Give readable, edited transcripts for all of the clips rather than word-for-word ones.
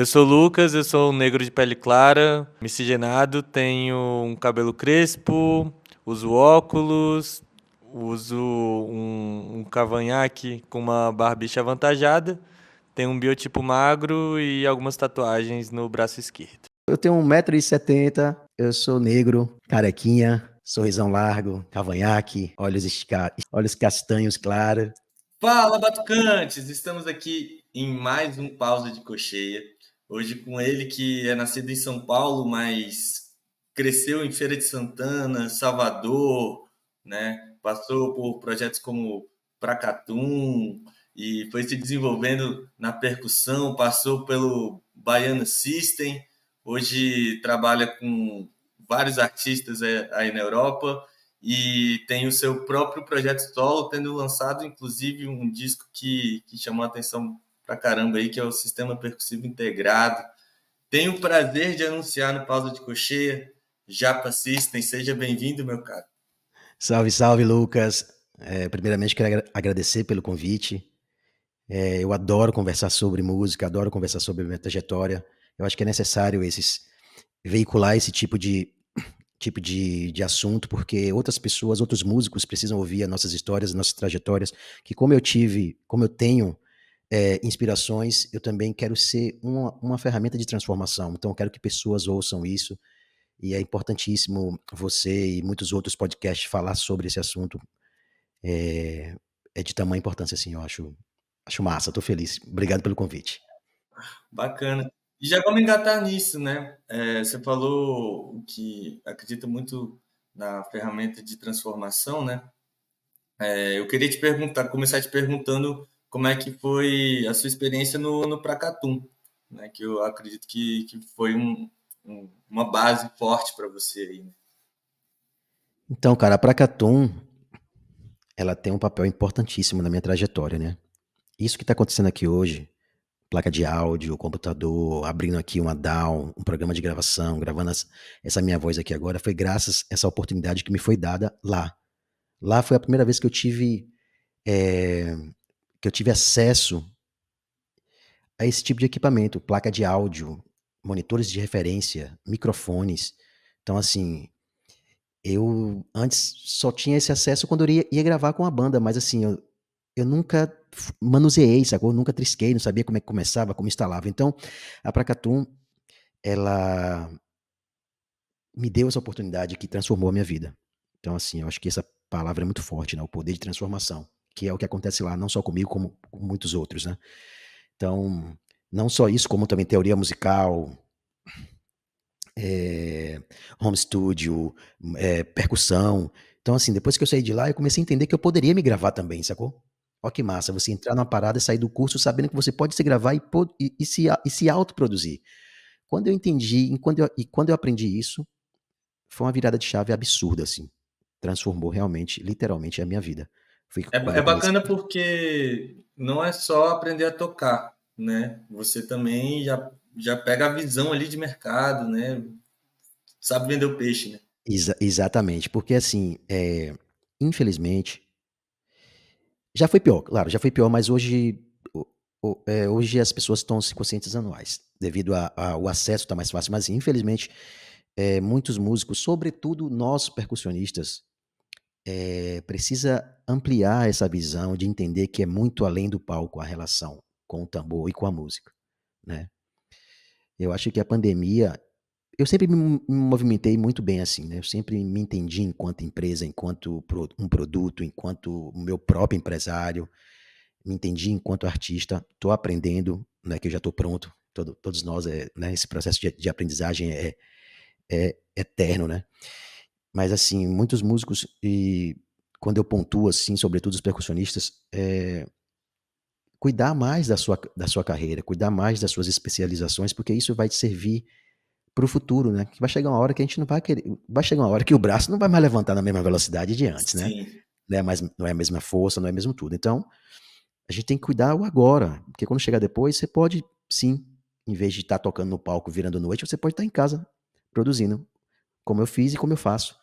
Eu sou o Lucas, eu sou um negro de pele clara, miscigenado, tenho um cabelo crespo, uso óculos, uso um cavanhaque com uma barbicha avantajada, tenho um biotipo magro e algumas tatuagens no braço esquerdo. Eu tenho 1,70 m, eu sou negro, carequinha, sorrisão largo, cavanhaque, olhos castanhos claros. Fala, Batucantes! Estamos aqui em mais um Pausa de Cocheia. Hoje com ele que é nascido em São Paulo, mas cresceu em Feira de Santana, Salvador, né? Passou por projetos como Pracatum e foi se desenvolvendo na percussão, passou pelo Baiana System. Hoje trabalha com vários artistas aí na Europa e tem o seu próprio projeto solo, tendo lançado inclusive um disco que chamou a atenção pra caramba aí, que é o Sistema Percussivo Integrado. Tenho o prazer de anunciar no Pausa de Cocheia, Japa System. Seja bem-vindo, meu caro. Salve, salve, Lucas. Primeiramente, quero agradecer pelo convite. Eu adoro conversar sobre música, adoro conversar sobre minha trajetória. Eu acho que é necessário veicular esse tipo de assunto, porque outras pessoas, outros músicos precisam ouvir as nossas histórias, as nossas trajetórias, que como eu tenho inspirações, eu também quero ser uma ferramenta de transformação. Então, eu quero que pessoas ouçam isso, e é importantíssimo você e muitos outros podcasts falar sobre esse assunto. É, é de tamanha importância, assim, eu acho massa, tô feliz. Obrigado pelo convite. Bacana. E já vamos engatar nisso, né? Você falou que acredita muito na ferramenta de transformação, né? Eu queria te perguntar, começar te perguntando como é que foi a sua experiência no Pracatum, né? Que eu acredito que foi uma base forte para você aí, né? Então, cara, a Pracatum, ela tem um papel importantíssimo na minha trajetória, né? Isso que tá acontecendo aqui hoje, placa de áudio, computador, abrindo aqui uma DAW, um programa de gravação, gravando essa minha voz aqui agora, foi graças a essa oportunidade que me foi dada lá. Lá foi a primeira vez eh, que eu tive acesso a esse tipo de equipamento, placa de áudio, monitores de referência, microfones. Então, assim, eu antes só tinha esse acesso quando eu ia gravar com a banda, mas assim, eu nunca manuseei, sacou? Eu nunca trisquei, não sabia como é que começava, como instalava. Então, a Pracatum, ela me deu essa oportunidade que transformou a minha vida. Então, assim, eu acho que essa palavra é muito forte, né? O poder de transformação, que é o que acontece lá, não só comigo, como com muitos outros, né? Então, não só isso, como também teoria musical, eh, home studio, percussão. Então, assim, depois que eu saí de lá, eu comecei a entender que eu poderia me gravar também, sacou? Ó que massa, você entrar numa parada e sair do curso sabendo que você pode se gravar e se autoproduzir. Quando eu entendi, quando eu aprendi isso, foi uma virada de chave absurda, assim. Transformou realmente, literalmente, a minha vida. Foi quando É eu comecei. bacana porque não é só aprender a tocar, né? Você também já pega a visão ali de mercado, né? Sabe vender o peixe, né? Exatamente, porque assim, infelizmente, já foi pior, claro, já foi pior, mas hoje as pessoas estão se conscientizando mais, devido ao acesso tá mais fácil, mas infelizmente, muitos músicos, sobretudo nós percussionistas, precisa ampliar essa visão de entender que é muito além do palco a relação com o tambor e com a música, né. Eu acho que a pandemia eu sempre me movimentei muito bem assim, né, eu sempre me entendi enquanto empresa, enquanto um produto, enquanto o meu próprio empresário, me entendi enquanto artista, estou aprendendo, não é que eu já estou pronto, todos nós, né, esse processo de aprendizagem é eterno, né. Mas assim, muitos músicos e quando eu pontuo, assim, sobretudo os percussionistas, cuidar mais da sua carreira, cuidar mais das suas especializações, porque isso vai te servir para o futuro, né, que vai chegar uma hora que a gente não vai querer vai chegar uma hora que o braço não vai mais levantar na mesma velocidade de antes, né. Sim. Não é a mesma força, não é mesmo tudo. Então, a gente tem que cuidar o agora, porque quando chegar depois, você pode sim, em vez de estar tocando no palco virando noite, você pode estar em casa produzindo, como eu fiz e como eu faço.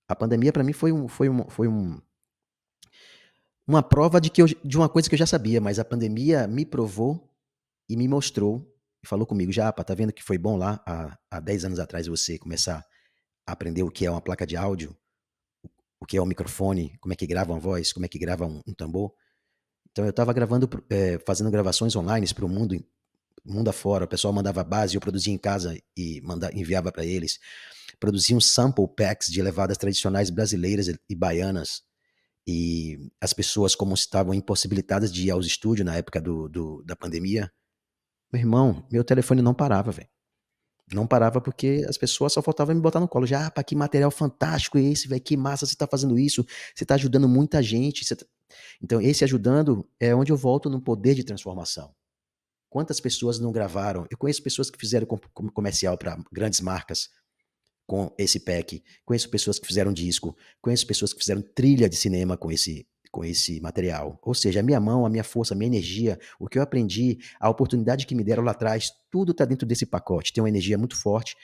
A pandemia para mim foi uma prova de uma coisa que eu já sabia, mas a pandemia me provou e me mostrou e falou comigo: Japa, tá vendo que foi bom lá há 10 anos atrás você começar a aprender o que é uma placa de áudio, o que é um microfone, como é que grava uma voz, como é que grava um tambor? Então eu estava gravando, fazendo gravações online para o mundo afora. O pessoal mandava base, eu produzia em casa e enviava para eles. Produzia uns sample packs de levadas tradicionais brasileiras e baianas. E as pessoas, como estavam impossibilitadas de ir aos estúdios na época da pandemia, meu irmão, meu telefone não parava, velho. Não parava porque as pessoas só faltavam me botar no colo. Já, pá, que material fantástico é esse, velho? Que massa você tá fazendo isso. Você tá ajudando muita gente. Então, esse ajudando é onde eu volto no poder de transformação. Quantas pessoas não gravaram? Eu conheço pessoas que fizeram comercial para grandes marcas com esse pack. Conheço pessoas que fizeram disco. Conheço pessoas que fizeram trilha de cinema com esse material. Ou seja, a minha mão, a minha força, a minha energia, o que eu aprendi, a oportunidade que me deram lá atrás, tudo está dentro desse pacote. Tem uma energia muito forte.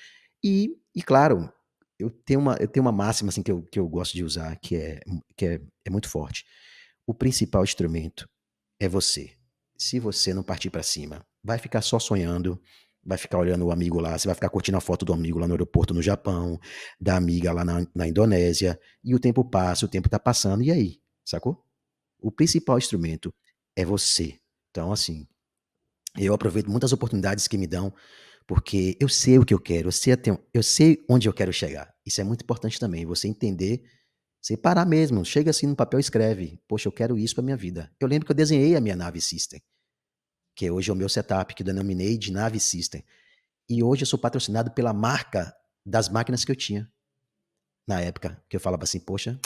E claro, eu tenho uma máxima assim, que eu gosto de usar, que é muito forte. O principal instrumento é você. Se você não partir para cima, vai ficar só sonhando, vai ficar olhando o amigo lá, você vai ficar curtindo a foto do amigo lá no aeroporto no Japão, da amiga lá na Indonésia, e o tempo passa, o tempo tá passando, e aí? Sacou? O principal instrumento é você. Então, assim, eu aproveito muitas oportunidades que me dão, porque eu sei o que eu quero, eu sei onde eu quero chegar. Isso é muito importante também, você entender, você parar mesmo, chega assim no papel e escreve, poxa, eu quero isso para minha vida. Eu lembro que eu desenhei a minha nave System, que hoje é o meu setup, que eu denominei de nave System. E hoje eu sou patrocinado pela marca das máquinas que eu tinha na época, que eu falava assim, poxa,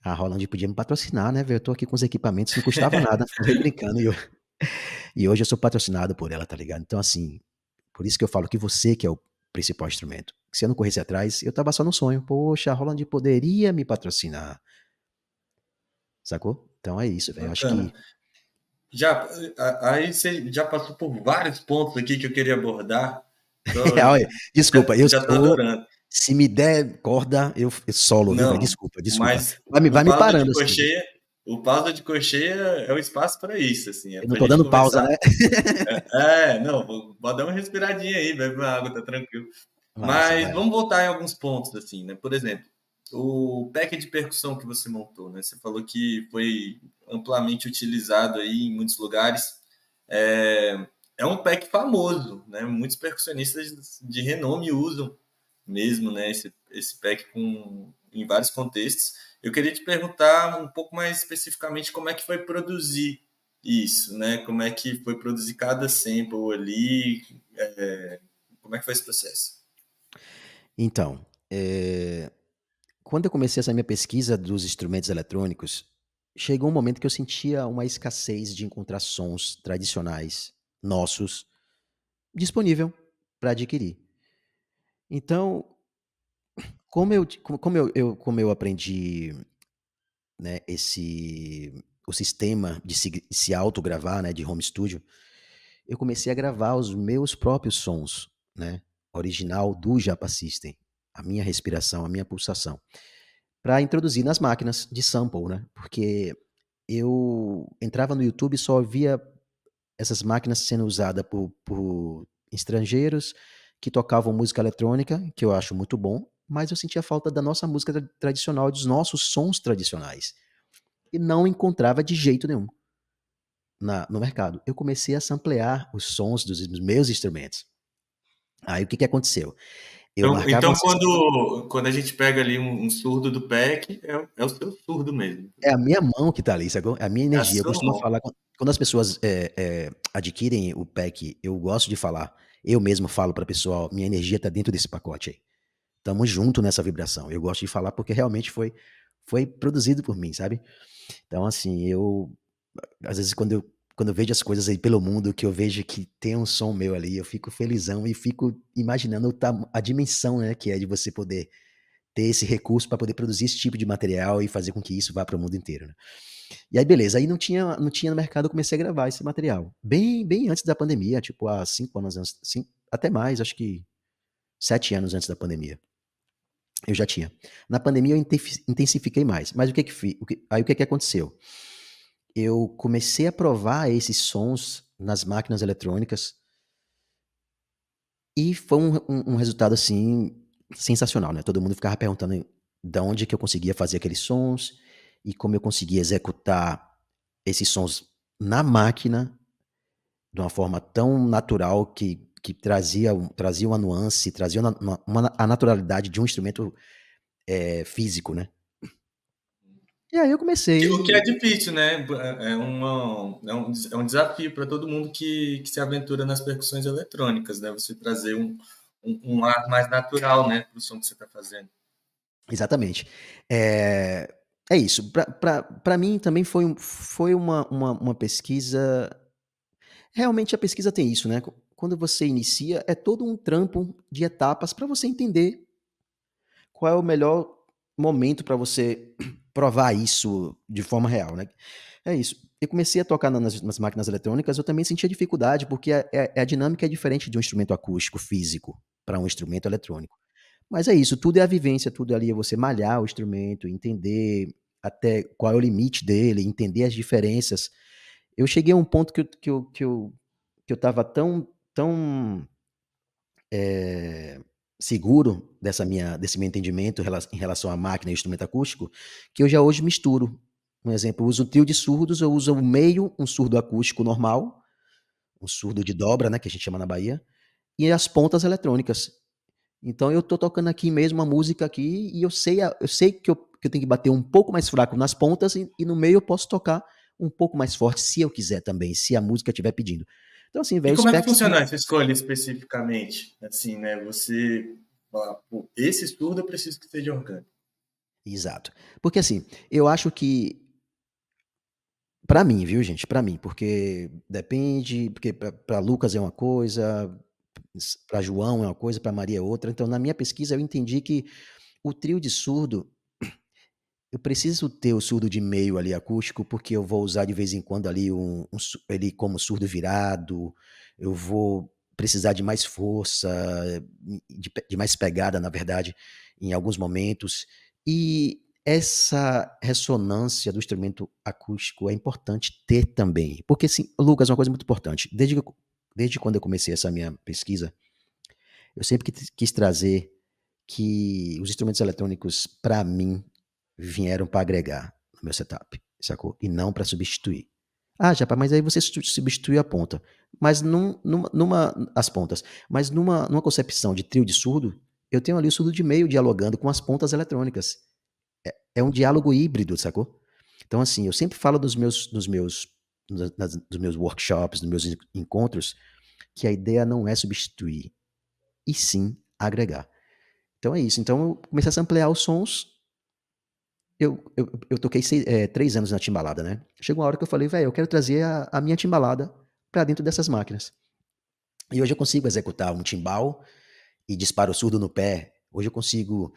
a Roland podia me patrocinar, né, velho? Eu tô aqui com os equipamentos, não custava nada, falei brincando, e hoje eu sou patrocinado por ela, tá ligado? Então, assim, por isso que eu falo que você que é o principal instrumento. Se eu não corresse atrás, eu tava só no sonho. Poxa, a Roland poderia me patrocinar, sacou? Então é isso, velho. Eu acho Bacana. que. Já, aí você já passou por vários pontos aqui que eu queria abordar. Tô, Olha, desculpa, eu já tô sou. adorando. Se me der corda, eu solo, viu, velho? Não, Desculpa, desculpa. mas Vai me parando assim. O pausa de cocheia é o espaço para isso, assim, é Eu não para a tô gente dando pausa, conversar. né? Não, pode dar uma respiradinha aí, bebe uma água, tá tranquilo. Massa, Mas vai lá. vamos voltar em alguns pontos, assim, né? Por exemplo, o pack de percussão que você montou, né? Você falou que foi amplamente utilizado aí em muitos lugares. É, é um pack famoso, né? Muitos percussionistas de renome usam mesmo, né? Esse pack em vários contextos. Eu queria te perguntar um pouco mais especificamente como é que foi produzir isso, né? Como é que foi produzir cada sample ali, como é que foi esse processo? Então, quando eu comecei essa minha pesquisa dos instrumentos eletrônicos, chegou um momento que eu sentia uma escassez de encontrar sons tradicionais nossos disponível para adquirir. Então, como eu aprendi, né, o sistema de se autogravar, né, de home studio, eu comecei a gravar os meus próprios sons, né, original do Japa System, a minha respiração, a minha pulsação, para introduzir nas máquinas de sample, né, porque eu entrava no YouTube e só via essas máquinas sendo usadas por estrangeiros que tocavam música eletrônica, que eu acho muito bom, mas eu sentia falta da nossa música tradicional, dos nossos sons tradicionais, e não encontrava de jeito nenhum no mercado. Eu comecei a samplear os sons dos meus instrumentos. Aí o que aconteceu? Eu marcava Então uma sessão. quando a gente pega ali um surdo do pack, é o seu surdo mesmo. É a minha mão que tá ali, sacou? É a minha É a energia. Eu sua costumo mão. falar, quando as pessoas adquirem o pack, eu gosto de falar, eu mesmo falo para pessoal, minha energia tá dentro desse pacote aí. Tamo junto nessa vibração. Eu gosto de falar porque realmente foi produzido por mim, sabe? Então, assim, às vezes, quando eu vejo as coisas aí pelo mundo, que eu vejo que tem um som meu ali, eu fico felizão e fico imaginando a dimensão, né, que é de você poder ter esse recurso para poder produzir esse tipo de material e fazer com que isso vá para o mundo inteiro, né? E aí, beleza, aí não tinha no mercado, eu comecei a gravar esse material. Bem, bem antes da pandemia, tipo, há 5 anos antes, até mais, acho que 7 anos antes da pandemia. Eu já tinha. Na pandemia eu intensifiquei mais. Mas aí o que que aconteceu? Eu comecei a provar esses sons nas máquinas eletrônicas E foi um resultado, assim, sensacional, né, todo mundo ficava perguntando de onde que eu conseguia fazer aqueles sons, e como eu conseguia executar esses sons na máquina, de uma forma tão natural que trazia uma nuance, trazia a naturalidade de um instrumento, físico, né. E aí eu O que é comecei. difícil, né? É um desafio para todo mundo que se aventura nas percussões eletrônicas, né? Você trazer um ar mais natural, né, para o som que você está fazendo. Exatamente. É é isso, pra mim também foi uma pesquisa. Realmente a pesquisa tem isso, né, quando você inicia, é todo um trampo de etapas para você entender qual é o melhor momento para você provar isso de forma real, né. É isso. Eu comecei a tocar nas máquinas eletrônicas, eu também sentia dificuldade, porque a dinâmica é diferente de um instrumento acústico físico para um instrumento eletrônico. Mas é isso, tudo é a vivência, tudo ali é você malhar o instrumento, entender até qual é o limite dele, entender as diferenças. Eu cheguei a um ponto que eu estava tão, eh, seguro desse meu entendimento em relação à máquina e instrumento acústico, que eu já hoje misturo. Um exemplo, eu uso o trio de surdos, eu uso o meio, um surdo acústico normal, um surdo de dobra, né, que a gente chama na Bahia, e as pontas eletrônicas. Então eu tô tocando aqui mesmo uma música aqui e eu sei que eu tenho que bater um pouco mais fraco nas pontas e no meio eu posso tocar um pouco mais forte, se eu quiser também, se a música estiver pedindo. Então assim, E velho, os como é que packs funciona essa escolha especificamente? Assim, né? Você fala, pô, esse estudo eu preciso que seja orgânico. exato. Porque assim, eu acho que pra mim, viu gente, pra mim, porque depende, porque pra Lucas é uma coisa, pra João é uma coisa, pra Maria é outra, então na minha pesquisa eu entendi que o trio de surdo. Eu preciso ter o surdo de meio ali acústico, porque eu vou usar de vez em quando ali ele como surdo virado, eu vou precisar de mais força, de mais pegada, na verdade, em alguns momentos. E essa ressonância do instrumento acústico é importante ter também, porque assim, Lucas, uma coisa muito importante, desde quando eu comecei essa minha pesquisa, eu sempre quis trazer que os instrumentos eletrônicos, para mim, vieram para agregar no meu setup, sacou? E não para substituir. Ah, Japa, mas aí você substitui a ponta. Mas as pontas. Mas numa concepção de trio de surdo, eu tenho ali o surdo de meio dialogando com as pontas eletrônicas. É um diálogo híbrido, sacou? Então, assim, eu sempre falo dos meus workshops, dos meus encontros, que a ideia não é substituir, e sim agregar. Então é isso. Então eu comecei a samplear os sons. Eu toquei 3 anos na timbalada, né? Chegou uma hora que eu falei, velho, eu quero trazer a minha timbalada para dentro dessas máquinas. E hoje eu consigo executar um timbal e disparo surdo no pé. Hoje eu consigo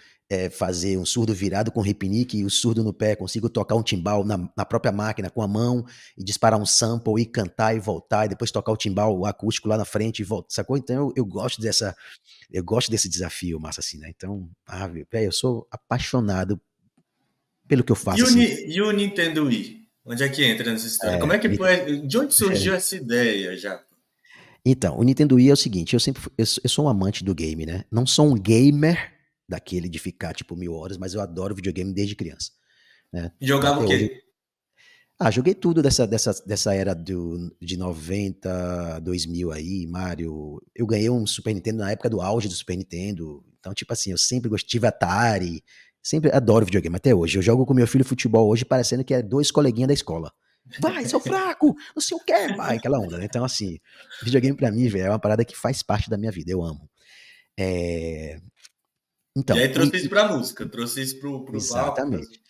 fazer um surdo virado com repinique e o surdo no pé. Consigo tocar um timbal na própria máquina com a mão e disparar um sample e cantar e voltar e depois tocar o timbal o acústico lá na frente e voltar, sacou? Então eu gosto desse desafio, massa, assim, né? Então, velho, eu sou apaixonado pelo que eu faço, assim. E o Nintendo Wii? Onde é que entra nessa história? Como é que Me- foi? De onde surgiu essa ideia já? Então, o Nintendo Wii é o seguinte, eu sou um amante do game, né? Não sou um gamer daquele de ficar, tipo, 1000 horas, mas eu adoro videogame desde criança, né? Jogava o Até hoje. quê? Joguei tudo dessa era de 90, 2000 aí, Mario. Eu ganhei um Super Nintendo na época do auge do Super Nintendo. Então, tipo assim, eu sempre gostei, tive Atari, sempre adoro videogame até hoje. Eu jogo com meu filho futebol hoje parecendo que é dois coleguinhas da escola. Vai, seu fraco! Não sei o quê, vai, aquela onda, né? Então, assim, videogame pra mim, velho, é uma parada que faz parte da minha vida, eu amo. É, E Então, aí trouxe isso pra música, trouxe isso pro palco. exatamente.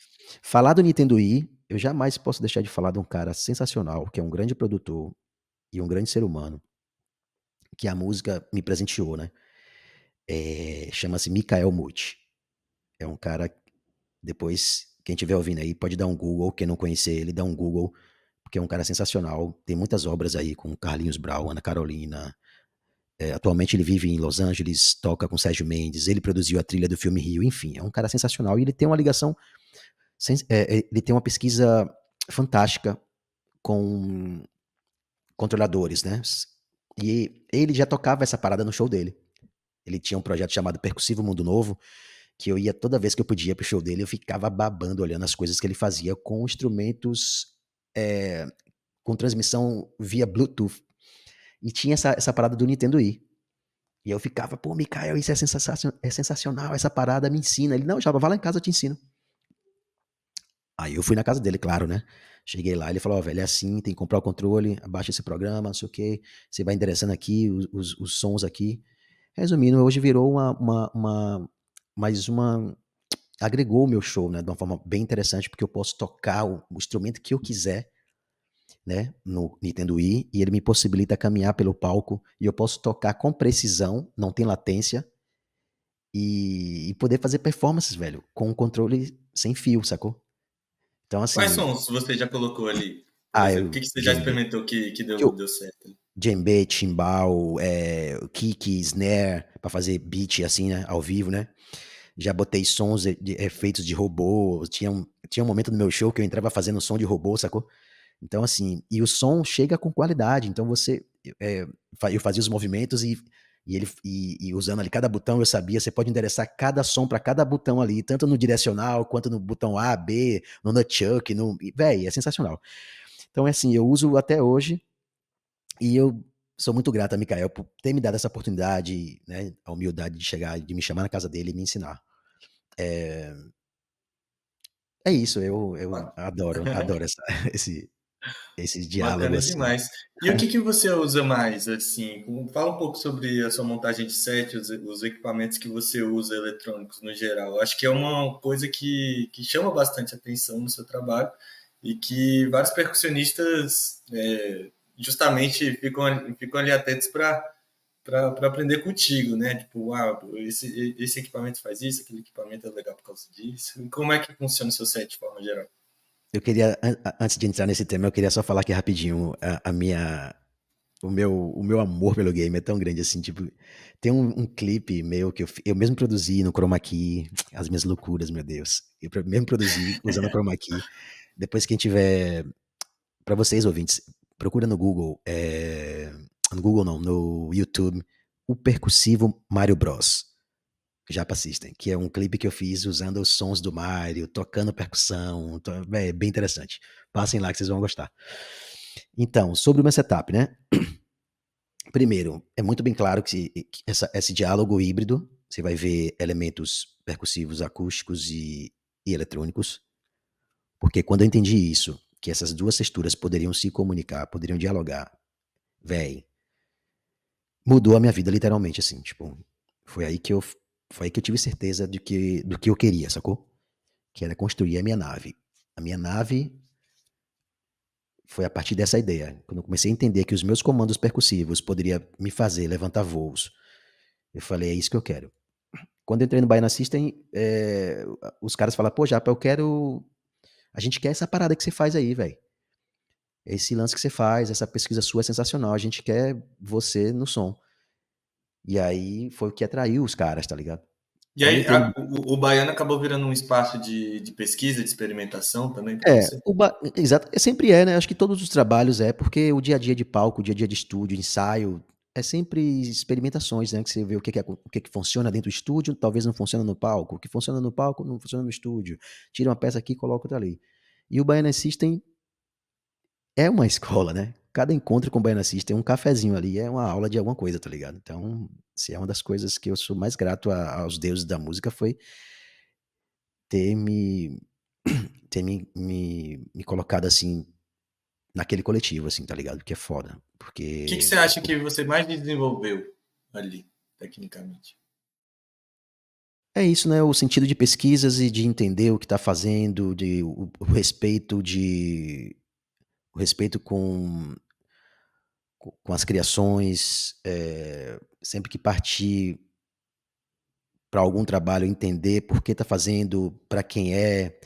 Falar do Nintendo Wii, eu jamais posso deixar de falar de um cara sensacional, que é um grande produtor e um grande ser humano, que a música me presenteou, né? Chama-se Mikael Muti. É um cara, depois, quem estiver ouvindo aí, pode dar um Google, quem não conhecer ele, dá um Google, porque é um cara sensacional. Tem muitas obras aí com Carlinhos Brau, Ana Carolina. Atualmente ele vive em Los Angeles, toca com Sérgio Mendes, ele produziu a trilha do filme Rio, enfim, é um cara sensacional. E ele tem uma ligação, ele tem uma pesquisa fantástica com controladores, né? E ele já tocava essa parada no show dele. ele tinha um projeto chamado Percussivo Mundo Novo, que eu ia toda vez que eu podia pro show dele, eu ficava babando, olhando as coisas que ele fazia com instrumentos é, com transmissão via Bluetooth. E tinha essa parada do Nintendo Wii. E eu ficava, pô, Mikael, isso é sensacional, essa parada me ensina. Ele, não, já vai lá em casa, eu te ensino. Aí eu fui na casa dele, claro, né? Cheguei lá, ele falou, ó, velho, é assim, tem que comprar o controle, abaixa esse programa, não sei o quê, você vai endereçando aqui os sons aqui. Resumindo, hoje virou mais uma, agregou o meu show, né, de uma forma bem interessante, porque eu posso tocar o instrumento que eu quiser, né, no Nintendo Wii, e ele me possibilita caminhar pelo palco, e eu posso tocar com precisão, não tem latência, e poder fazer performances, velho, com um controle sem fio, sacou? Então, Quais assim, sons você já colocou ali, por exemplo? O que você já djembe, experimentou que que deu certo? djembe, timbal, kick, snare, pra fazer beat assim, né, ao vivo, né? Já botei sons de efeitos de robô, tinha um momento no meu show que eu entrava fazendo som de robô, sacou? Então, assim, e o som chega com qualidade, então é, eu fazia os movimentos e usando ali cada botão eu sabia, você pode endereçar cada som para cada botão ali, tanto no direcional quanto no botão A, B, no nunchuck, véi, é sensacional. Então, é assim, eu uso até hoje e eu sou muito grato a Mikael por ter me dado essa oportunidade, né, a humildade de chegar, de me chamar na casa dele e me ensinar. É, é isso, eu adoro esse, esse diálogo Bacana assim. demais. E o que você usa mais, assim? Fala um pouco sobre a sua montagem de set, os equipamentos que você usa eletrônicos no geral. Acho que é uma coisa que chama bastante atenção no seu trabalho e que vários percussionistas justamente ficam ali atentos para aprender contigo, né? Tipo, esse equipamento faz isso, aquele equipamento é legal por causa disso. E como é que funciona o seu set de forma geral? Eu queria, antes de entrar nesse tema, eu queria só falar aqui rapidinho a minha, o meu amor pelo game é tão grande assim, tipo, tem um clipe meu que eu mesmo produzi no Chroma Key, as minhas loucuras, meu Deus. Mesmo produzi usando o Chroma Key. Depois quem tiver, para vocês ouvintes, procura no Google, no Google não, no YouTube, o percussivo Mario Bros. Já pra assistem, que é um clipe que eu fiz usando os sons do Mario, tocando percussão, é bem interessante. Passem lá que vocês vão gostar. Então, sobre o meu setup, né? Primeiro, é muito bem claro que esse diálogo híbrido, você vai ver elementos percussivos, acústicos e eletrônicos, porque quando eu entendi isso, que essas duas texturas poderiam se comunicar, poderiam dialogar, véi, mudou a minha vida literalmente, assim, tipo, foi aí que eu, foi aí que eu tive certeza do que eu queria, sacou? Que era construir a minha nave. A minha nave foi a partir dessa ideia. Quando eu comecei a entender que os meus comandos percussivos poderiam me fazer levantar voos, eu falei, é isso que eu quero. Quando eu entrei no Baiana System, os caras falaram, pô, Japa, eu quero. A gente quer essa parada que você faz aí, velho. Esse lance que você faz, essa pesquisa sua é sensacional. A gente quer você no som. E aí foi o que atraiu os caras, tá ligado? E Quando eu aí, entrei no. o Baiano acabou virando um espaço de pesquisa, de experimentação também para você? Exato, sempre né? Acho que todos os trabalhos porque o dia a dia de palco, o dia a dia de estúdio, ensaio, é sempre experimentações, né? Que você vê o que funciona dentro do estúdio, talvez não funcione no palco. O que funciona no palco não funciona no estúdio. Tira uma peça aqui e coloca outra ali. E o Baiana System é uma escola, né? Cada encontro com o Baiana System, um cafezinho ali, é uma aula de alguma coisa, tá ligado? Então, se é uma das coisas que eu sou mais grato aos deuses da música foi ter me, me colocado assim naquele coletivo, assim, tá ligado? Que é foda. O que Porque você acha que você mais desenvolveu ali, tecnicamente? é isso, né? O sentido de pesquisas e de entender o que tá fazendo, o respeito com as criações, sempre que partir para algum trabalho, entender por que tá fazendo, para quem é,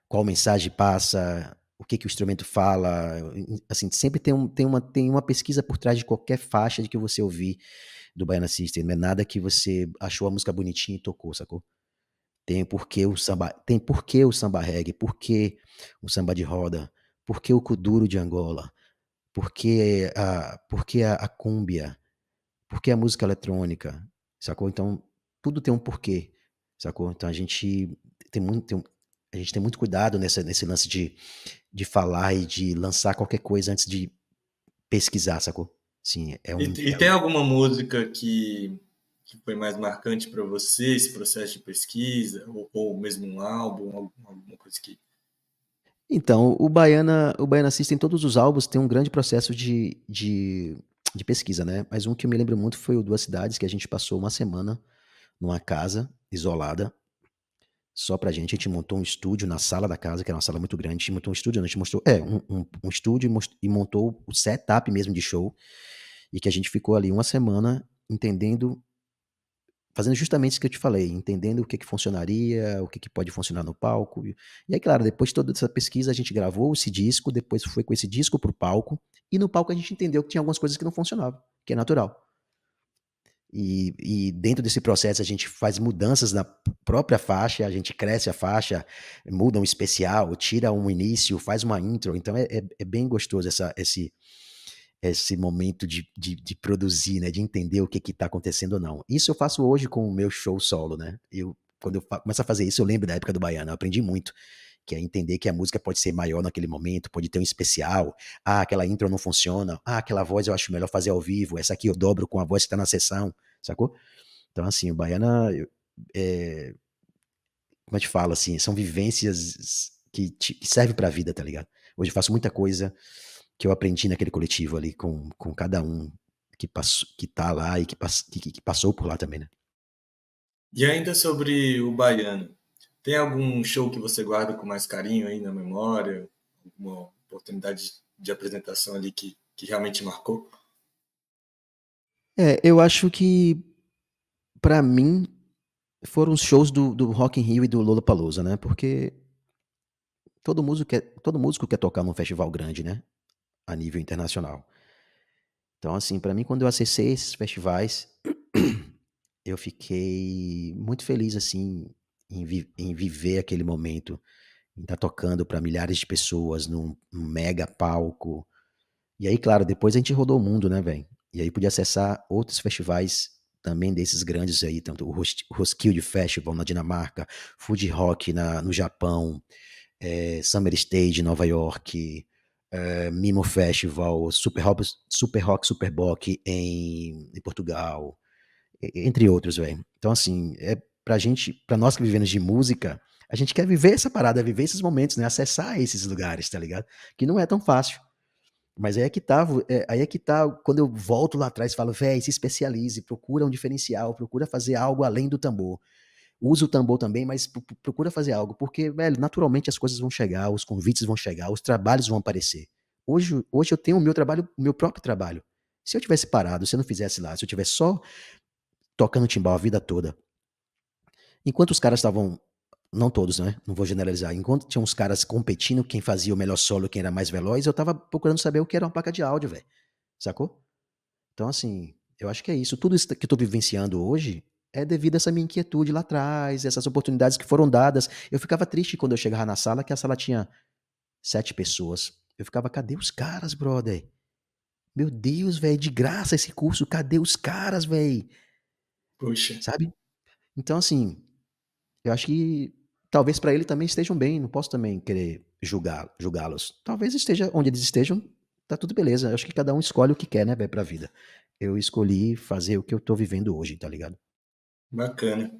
qual mensagem passa, o que o instrumento fala, assim, sempre tem uma pesquisa por trás de qualquer faixa de que você ouvir do Baiana System, não é nada que você achou a música bonitinha e tocou, sacou? Tem porquê o samba reggae, porquê o samba de roda, porquê o kuduro de Angola, porquê a cúmbia, porquê a música eletrônica. sacou? Então, tudo tem um porquê, sacou? Então a gente tem muito cuidado nesse lance de falar e de lançar qualquer coisa antes de pesquisar, sacou? Sim, E tem alguma música que foi mais marcante para você, esse processo de pesquisa, ou mesmo um álbum, alguma coisa que. Então, o Baiana System, todos os álbuns têm um grande processo de pesquisa, né? Mas um que eu me lembro muito foi o Duas Cidades, que a gente passou uma semana numa casa isolada, só pra gente. A gente montou um estúdio na sala da casa, que era uma sala muito grande. A gente montou um estúdio, a gente mostrou, um estúdio e montou o setup mesmo de show. E que a gente ficou ali uma semana entendendo, fazendo justamente isso que eu te falei, entendendo o que que funcionaria, o que que pode funcionar no palco. E aí, claro, depois de toda essa pesquisa, a gente gravou esse disco, depois foi com esse disco pro palco, e no palco a gente entendeu que tinha algumas coisas que não funcionavam, que é natural. E dentro desse processo a gente faz mudanças na própria faixa, a gente cresce a faixa, muda um especial, tira um início, faz uma intro. Então é bem gostoso esse momento de produzir, né? De entender o que está acontecendo ou não. Isso eu faço hoje com o meu show solo, né? Quando eu começo a fazer isso, eu lembro da época do Baiano, eu aprendi muito. Que é entender que a música pode ser maior naquele momento, pode ter um especial. Ah, aquela intro não funciona. Ah, aquela voz eu acho melhor fazer ao vivo. Essa aqui eu dobro com a voz que tá na sessão, sacou? Então, assim, o Baiana, como eu te falo, assim, são vivências que servem pra vida, tá ligado? Hoje eu faço muita coisa que eu aprendi naquele coletivo ali com cada um que tá lá e que passou por lá também, né? E ainda sobre o baiano, tem algum show que você guarda com mais carinho aí na memória? Alguma oportunidade de apresentação ali que realmente marcou? Eu acho que, pra mim, foram os shows do Rock in Rio e do Lollapalooza, né? Porque todo músico quer tocar num festival grande, né? A nível internacional. Então, assim, pra mim, quando eu acessei esses festivais, eu fiquei muito feliz, assim, em viver aquele momento, em estar tocando pra milhares de pessoas num mega palco. E aí, claro, depois a gente rodou o mundo, né, velho? E aí podia acessar outros festivais também desses grandes aí, tanto o Roskilde Festival na Dinamarca, Fuji Rock no Japão, Summer Stage em Nova York, Mimo Festival, Super Rock Superboc em Portugal, entre outros, velho. Então, assim, pra gente, pra nós que vivemos de música, a gente quer viver essa parada, viver esses momentos, né? Acessar esses lugares, tá ligado? Que não é tão fácil. Mas aí é que tá, quando eu volto lá atrás e falo, véi, se especialize, procura um diferencial, procura fazer algo além do tambor. Usa o tambor também, mas procura fazer algo, porque, velho, naturalmente as coisas vão chegar, os convites vão chegar, os trabalhos vão aparecer. Hoje eu tenho o meu trabalho, o meu próprio trabalho. Se eu tivesse parado, se eu não fizesse lá, se eu tivesse só tocando timbal a vida toda, enquanto os caras estavam, não todos, né? Não vou generalizar. Enquanto tinha uns caras competindo, quem fazia o melhor solo, quem era mais veloz, eu tava procurando saber o que era uma placa de áudio, velho. Sacou? Então, assim, eu acho que é isso. Tudo isso que eu tô vivenciando hoje é devido a essa minha inquietude lá atrás, essas oportunidades que foram dadas. Eu ficava triste quando eu chegava na sala, que a sala tinha 7 pessoas. Eu ficava, cadê os caras, brother? Meu Deus, velho, de graça esse curso, cadê os caras, velho? Puxa, Sabe? Então, assim, eu acho que talvez pra ele também estejam bem, não posso também querer julgá-los. Talvez esteja onde eles estejam, tá tudo beleza. Eu acho que cada um escolhe o que quer, né, velho, pra vida. Eu escolhi fazer o que eu tô vivendo hoje, tá ligado? bacana.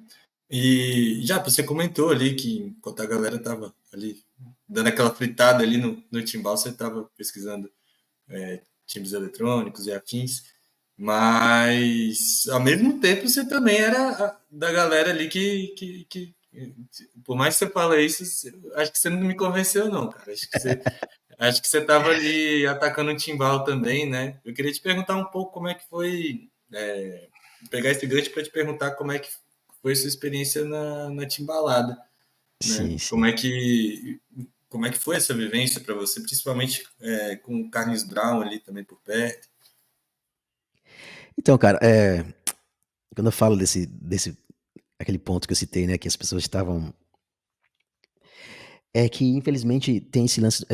E já você comentou ali que enquanto a galera tava ali dando aquela fritada ali no timbal, você estava pesquisando timbres eletrônicos e afins, mas ao mesmo tempo você também era da galera ali por mais que você fale isso, acho que você não me convenceu não, cara. Acho que você estava ali atacando o timbal também, né? Eu queria te perguntar um pouco como é que foi, pegar esse gancho para te perguntar como é que foi a sua experiência na timbalada, né? Sim, sim. Como é que foi essa vivência para você, principalmente com o Carlos Brown ali também por perto? Então, cara, quando eu falo desse aquele ponto que eu citei, né, que as pessoas estavam é que infelizmente tem esse lance,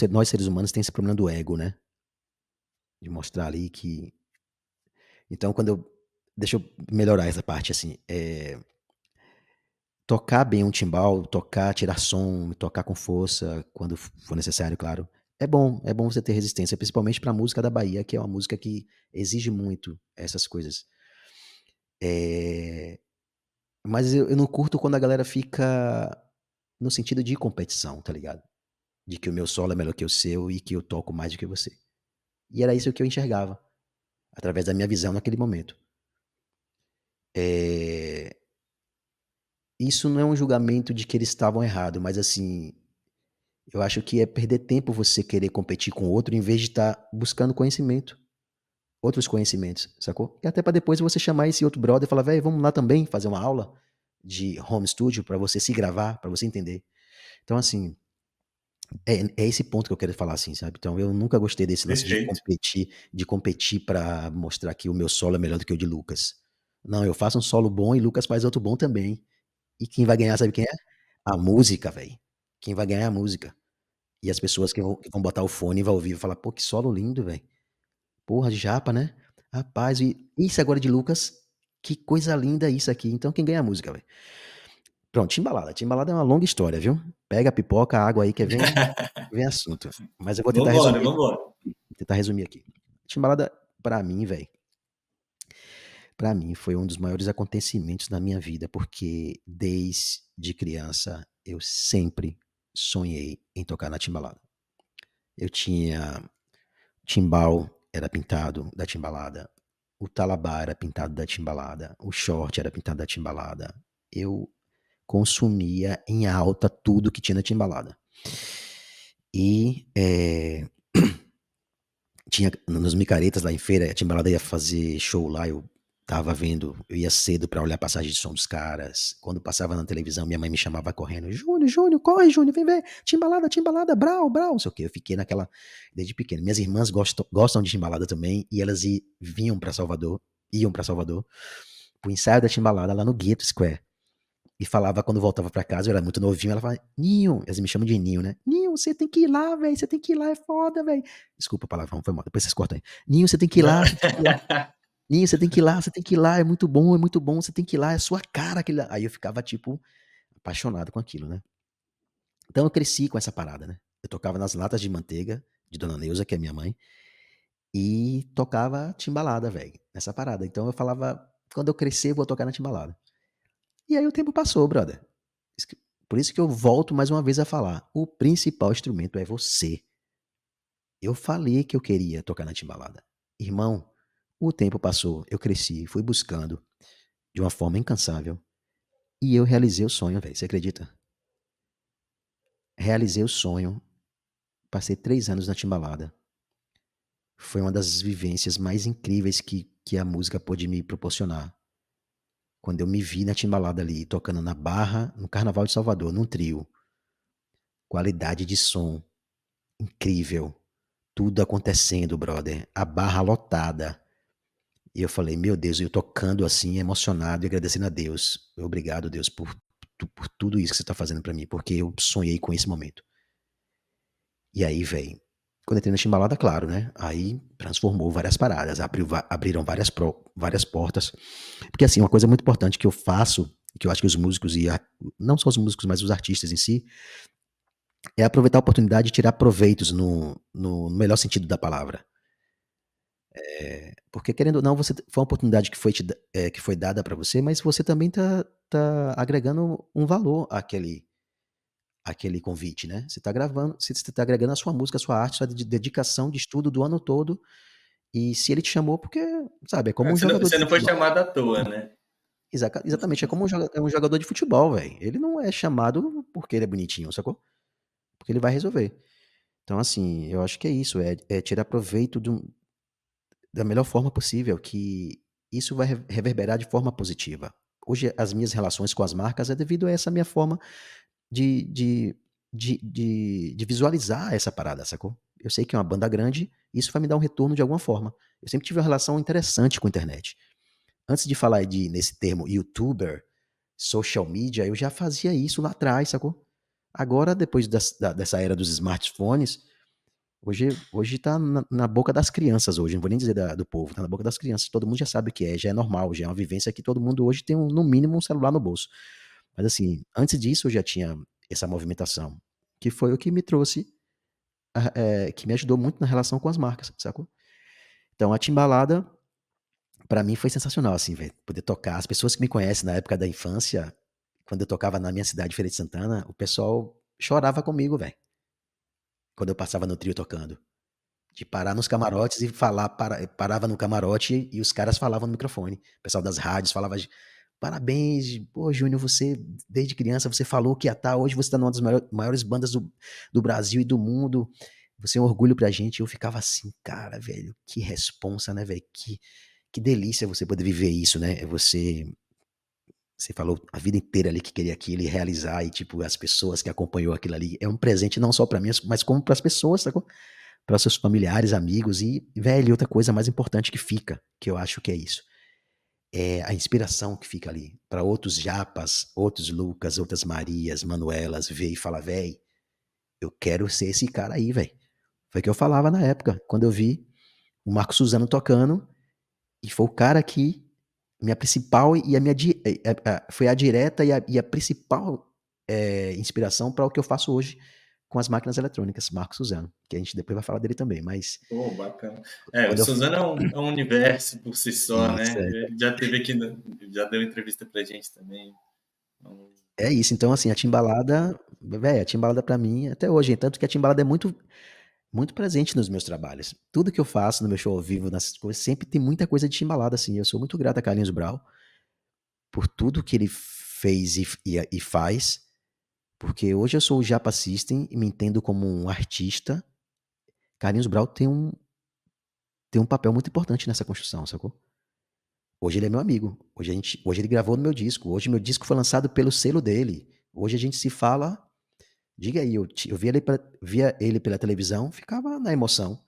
nós seres humanos tem esse problema do ego, né? De mostrar ali que então quando deixa eu melhorar essa parte, assim, tocar bem um timbal, tocar, tirar som, tocar com força, quando for necessário, claro, é bom você ter resistência, principalmente pra música da Bahia, que é uma música que exige muito essas coisas. Eh, mas eu não curto quando a galera fica no sentido de competição, tá ligado? De que o meu solo é melhor que o seu e que eu toco mais do que você. E era isso que eu enxergava, através da minha visão naquele momento. Eh, isso não é um julgamento de que eles estavam errados, mas assim, eu acho que é perder tempo você querer competir com o outro em vez de estar buscando conhecimento, outros conhecimentos, sacou? E até pra depois você chamar esse outro brother e falar: "Véi, vamos lá também fazer uma aula de home studio pra você se gravar, pra você entender". Então assim, é esse ponto que eu quero falar, assim, sabe. Então eu nunca gostei desse lance Perfeito. de competir pra mostrar que o meu solo é melhor do que o de Lucas. Não, eu faço um solo bom e Lucas faz outro bom também. E quem vai ganhar sabe quem é? A música, velho. Quem vai ganhar é a música. E as pessoas que vão botar o fone e vai ouvir, vai falar: "Pô, que solo lindo, velho. Porra, de Japa, né. Rapaz, e isso agora de Lucas, que coisa linda isso aqui". Então quem ganha é a música, velho. Pronto, Timbalada. Timbalada é uma longa história, viu. Pega a pipoca, a água aí que vem assunto. Mas eu vou tentar Vambora, resumir vambora. aqui, tentar resumir aqui. Timbalada, pra mim, velho, pra mim foi um dos maiores acontecimentos da minha vida, porque desde criança eu sempre sonhei em tocar na Timbalada. Eu tinha timbal era pintado da Timbalada, o talabá era pintado da Timbalada, o short era pintado da Timbalada. Eu consumia em alta tudo que tinha na Timbalada. E, tinha nos micaretas lá em feira, a Timbalada ia fazer show lá, eu estava vendo, eu ia cedo pra olhar a passagem de som dos caras. Quando passava na televisão, minha mãe me chamava correndo: "Júnior, Júnior, corre Júnior, vem ver, Timbalada, Timbalada, Brau, Brau", não sei o quê. Eu fiquei naquela desde pequeno. Minhas irmãs gostam de Timbalada também, e elas vinham pra Salvador, iam pra Salvador, pro ensaio da Timbalada lá no Gueto Square. E falava quando voltava pra casa, eu era muito novinho, ela falava: "Ninho", elas me chamam de Ninho, né. "Ninho, você tem que ir lá, velho, você tem que ir lá, é foda, velho". Desculpa o palavrão, foi mal, depois vocês cortam aí. "Ninho, você tem que ir Não. lá, você tem que ir lá. Ninho, você tem que ir lá, você tem que ir lá, é muito bom, você tem que ir lá, é sua cara aquele lá". Aí eu ficava, tipo, apaixonado com aquilo, né. Então eu cresci com essa parada, né. Eu tocava nas latas de manteiga de Dona Neuza, que é minha mãe, e tocava timbalada, velho, nessa parada. Então eu falava: "Quando eu crescer, eu vou tocar na timbalada". E aí o tempo passou, brother. Isso que por isso que eu volto mais uma vez a falar, o principal instrumento é você. Eu falei que eu queria tocar na timbalada. Irmão, o tempo passou, eu cresci, fui buscando de uma forma incansável e eu realizei o sonho, velho, você acredita? Realizei o sonho, passei 3 anos na timbalada. Foi uma das vivências mais incríveis que a música pôde me proporcionar. Quando eu me vi na timbalada ali, tocando na Barra, no Carnaval de Salvador, num trio, qualidade de som incrível. Tudo acontecendo, brother. A barra lotada. E eu falei: "Meu Deus", eu tocando assim, emocionado e agradecendo a Deus. Obrigado, Deus, por tudo isso que você tá fazendo pra mim, porque eu sonhei com esse momento. E aí, velho, quando eu entrei na Timbalada, claro, né, aí transformou várias paradas, abriram várias portas. Porque, assim, uma coisa muito importante que eu faço, que eu acho que os músicos não só os músicos, mas os artistas em si, é aproveitar a oportunidade de tirar proveitos no melhor sentido da palavra. Porque querendo ou não, foi uma oportunidade que foi dada para você, mas você também tá agregando um valor àquele convite, né. Você tá agregando a sua música, a sua arte, sua dedicação de estudo do ano todo, e se ele te chamou porque, sabe, é como um jogador de Você não foi futebol. chamado à toa, né? Exatamente, é como um jogador de futebol, velho. Ele não é chamado porque ele é bonitinho, sacou? Porque ele vai resolver. Então, assim, eu acho que é isso, é tirar proveito da melhor forma possível, que isso vai reverberar de forma positiva. Hoje as minhas relações com as marcas é devido a essa minha forma de de de visualizar essa parada, sacou? Eu sei que é uma banda grande, isso vai me dar um retorno de alguma forma. Eu sempre tive uma relação interessante com a internet. Antes de falar nesse termo youtuber, social media, eu já fazia isso lá atrás, sacou? Agora, depois dessa era dos smartphones, Hoje tá na boca das crianças hoje, não vou nem dizer do povo, tá na boca das crianças, todo mundo já sabe o que é, já é normal, já é uma vivência que todo mundo hoje tem no mínimo um celular no bolso. Mas assim, antes disso eu já tinha essa movimentação, que foi o que me trouxe, que me ajudou muito na relação com as marcas, sacou? Então a Timbalada, pra mim foi sensacional, assim, velho, poder tocar. As pessoas que me conhecem na época da infância, quando eu tocava na minha cidade, Feira de Santana, o pessoal chorava comigo, velho, quando eu passava no trio tocando. De parar nos camarotes e falar, parava no camarote e os caras falavam no microfone. O pessoal das rádios falava: parabéns, pô, Júnior, você, desde criança, você falou que ia estar, hoje você está numa das maiores bandas do Brasil e do mundo. Você é um orgulho pra gente. Eu ficava assim, cara, velho, que responsa, né, velho? Que delícia você poder viver isso, né? Você falou a vida inteira ali que queria aquilo e realizar, e tipo, as pessoas que acompanhou aquilo ali. É um presente não só pra mim, mas como pras pessoas, sacou? Para seus familiares, amigos e, velho, outra coisa mais importante que fica, que eu acho que é isso, é a inspiração que fica ali para outros Japas, outros Lucas, outras Marias, Manuelas, ver e falar, velho, eu quero ser esse cara aí, velho. Foi o que eu falava na época, quando eu vi o Marco Suzano tocando, e foi o cara que minha principal e a minha foi a direta e a principal inspiração para o que eu faço hoje com as máquinas eletrônicas, Marco Suzano, que a gente depois vai falar dele também, mas Pô, bacana. O quando eu Suzano é um universo por si só, isso, né? Ele já teve aqui, já deu entrevista pra gente também. Então, é isso, então assim, a Timbalada, velho, a Timbalada pra mim, até hoje, tanto que a Timbalada é muito presente nos meus trabalhos. Tudo que eu faço no meu show ao vivo, nas coisas, sempre tem muita coisa de Timbalada, assim. Eu sou muito grato a Carlinhos Brau por tudo que ele fez e faz, porque hoje eu sou o Japa System e me entendo como um artista. Carlinhos Brau tem um papel muito importante nessa construção, sacou? Hoje ele é meu amigo. Hoje ele gravou no meu disco. Hoje meu disco foi lançado pelo selo dele. Hoje a gente se fala. Diga aí, eu via ele pela televisão, ficava na emoção,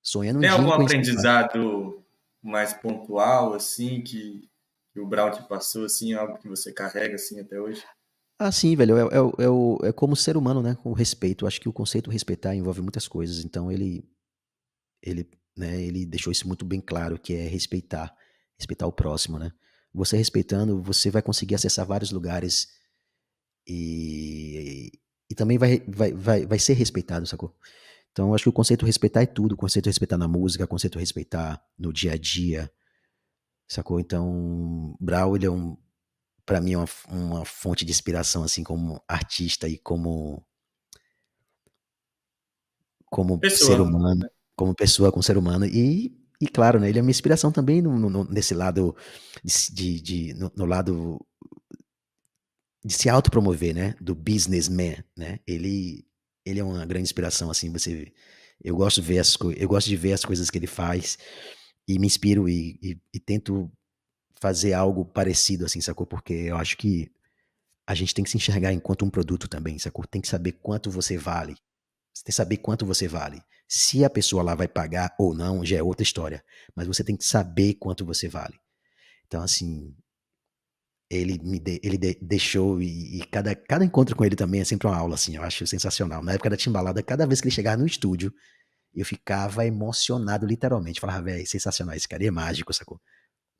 sonhando um tem dia em algum conhecer o cara. aprendizado mais pontual, assim, que o Brown te passou, assim, algo que você carrega, assim, até hoje? Ah, sim, velho, é como ser humano, né, com o respeito. Eu acho que o conceito respeitar envolve muitas coisas, então ele, né, ele deixou isso muito bem claro, que é respeitar o próximo, né. Você respeitando, você vai conseguir acessar vários lugares e e também vai ser respeitado, sacou? Então eu acho que o conceito respeitar é tudo, o conceito respeitar na música, o conceito respeitar no dia a dia, sacou? Então, Brau, ele é pra mim, é uma fonte de inspiração, assim, como artista e como ser Pessoa. humano, como pessoa, como ser humano. E claro, né, ele é uma inspiração também nesse lado, no lado de se autopromover, né, do businessman, né? Ele é uma grande inspiração, assim, eu gosto de ver as coisas que ele faz e me inspiro e tento fazer algo parecido, assim, sacou? Porque eu acho que a gente tem que se enxergar enquanto um produto também, sacou? Tem que saber quanto você vale. Você tem que saber quanto você vale. Se a pessoa lá vai pagar ou não, já é outra história. Mas você tem que saber quanto você vale. Então, assim, deixou e cada encontro com ele também é sempre uma aula, assim, eu acho sensacional. Na época da Timbalada, cada vez que ele chegava no estúdio, eu ficava emocionado, literalmente. Falava, velho, sensacional, esse cara é mágico, sacou?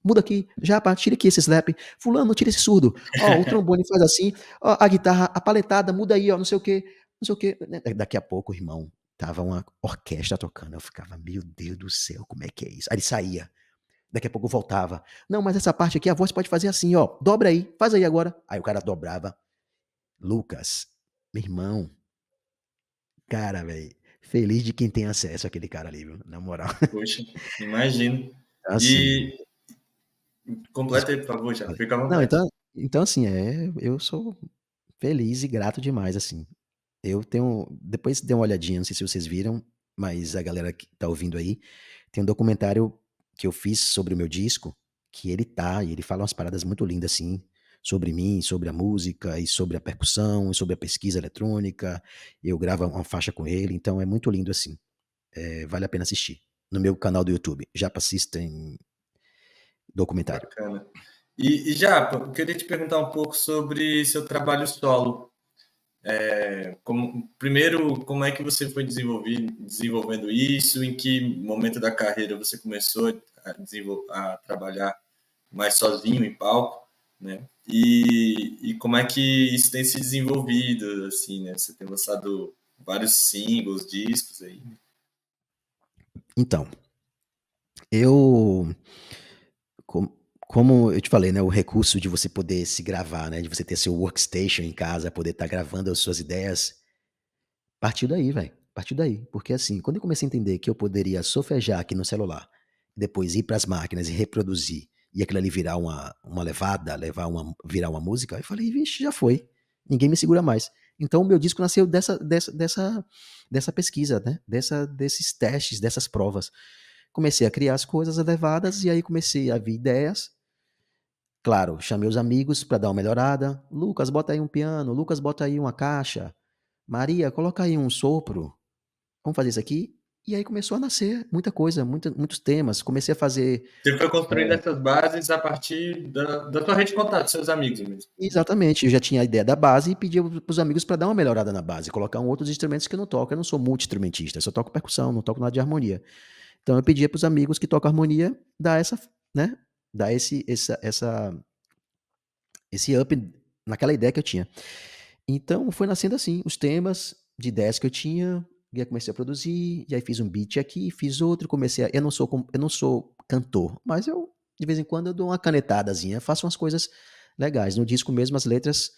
Muda aqui, já, pá, tira aqui esse slap. Fulano, tira esse surdo. Ó, o trombone faz assim. Ó, a guitarra, a paletada, muda aí, ó, não sei o quê. Não sei o quê. Daqui a pouco, irmão, tava uma orquestra tocando. Eu ficava, meu Deus do céu, como é que é isso? Aí ele saía. Daqui a pouco voltava. Não, mas essa parte aqui a voz pode fazer assim, ó. Dobra aí, faz aí agora. Aí o cara dobrava. Lucas, meu irmão, cara, velho. Feliz de quem tem acesso àquele cara ali, viu? Na moral. Poxa, imagino. Assim, E completa aí, desculpa. por favor, já. Falei. Fica à Não, vontade. então assim, eu sou feliz e grato demais, assim. Eu tenho. Depois dê uma olhadinha, não sei se vocês viram, mas a galera que tá ouvindo aí, tem um documentário que eu fiz sobre o meu disco, que e ele fala umas paradas muito lindas, assim, sobre mim, sobre a música, e sobre a percussão, e sobre a pesquisa eletrônica. Eu gravo uma faixa com ele, então é muito lindo, assim. Vale a pena assistir. No meu canal do YouTube, Japa System Documentário. Bacana. E já, eu queria te perguntar um pouco sobre seu trabalho solo. Primeiro, como é que você foi desenvolvendo isso? Em que momento da carreira você começou a trabalhar mais sozinho em palco, né? E como é que isso tem se desenvolvido, assim, né? Você tem lançado vários singles, discos aí, né? Então, eu, com- como eu te falei, né, o recurso de você poder se gravar, né, de você ter seu workstation em casa, poder estar gravando as suas ideias, partiu daí, velho. Partiu daí. Porque assim, quando eu comecei a entender que eu poderia solfejar aqui no celular, depois ir para as máquinas e reproduzir, e aquilo ali virar uma levada, virar uma música, eu falei, vixe, já foi. Ninguém me segura mais. Então o meu disco nasceu dessa pesquisa, né? Desses testes, dessas provas. Comecei a criar as coisas elevadas e aí comecei a vir ideias. Claro, chamei os amigos para dar uma melhorada. Lucas, bota aí um piano. Lucas, bota aí uma caixa. Maria, coloca aí um sopro. Vamos fazer isso aqui? E aí começou a nascer muita coisa, muitos temas. Comecei a fazer. Você foi construindo essas bases a partir da sua rede de contato, dos seus amigos mesmo. Exatamente, eu já tinha a ideia da base e pedi para os amigos para dar uma melhorada na base, colocar outros instrumentos que eu não toco. Eu não sou multi-instrumentista, eu só toco percussão, não toco nada de harmonia. Então eu pedia para os amigos que tocam harmonia dar essa, né? Dar esse up naquela ideia que eu tinha. Então foi nascendo assim, os temas de ideias que eu tinha, e aí comecei a produzir, e aí fiz um beat aqui, fiz outro, eu não sou cantor, mas eu de vez em quando eu dou uma canetadazinha, faço umas coisas legais. No disco mesmo as letras,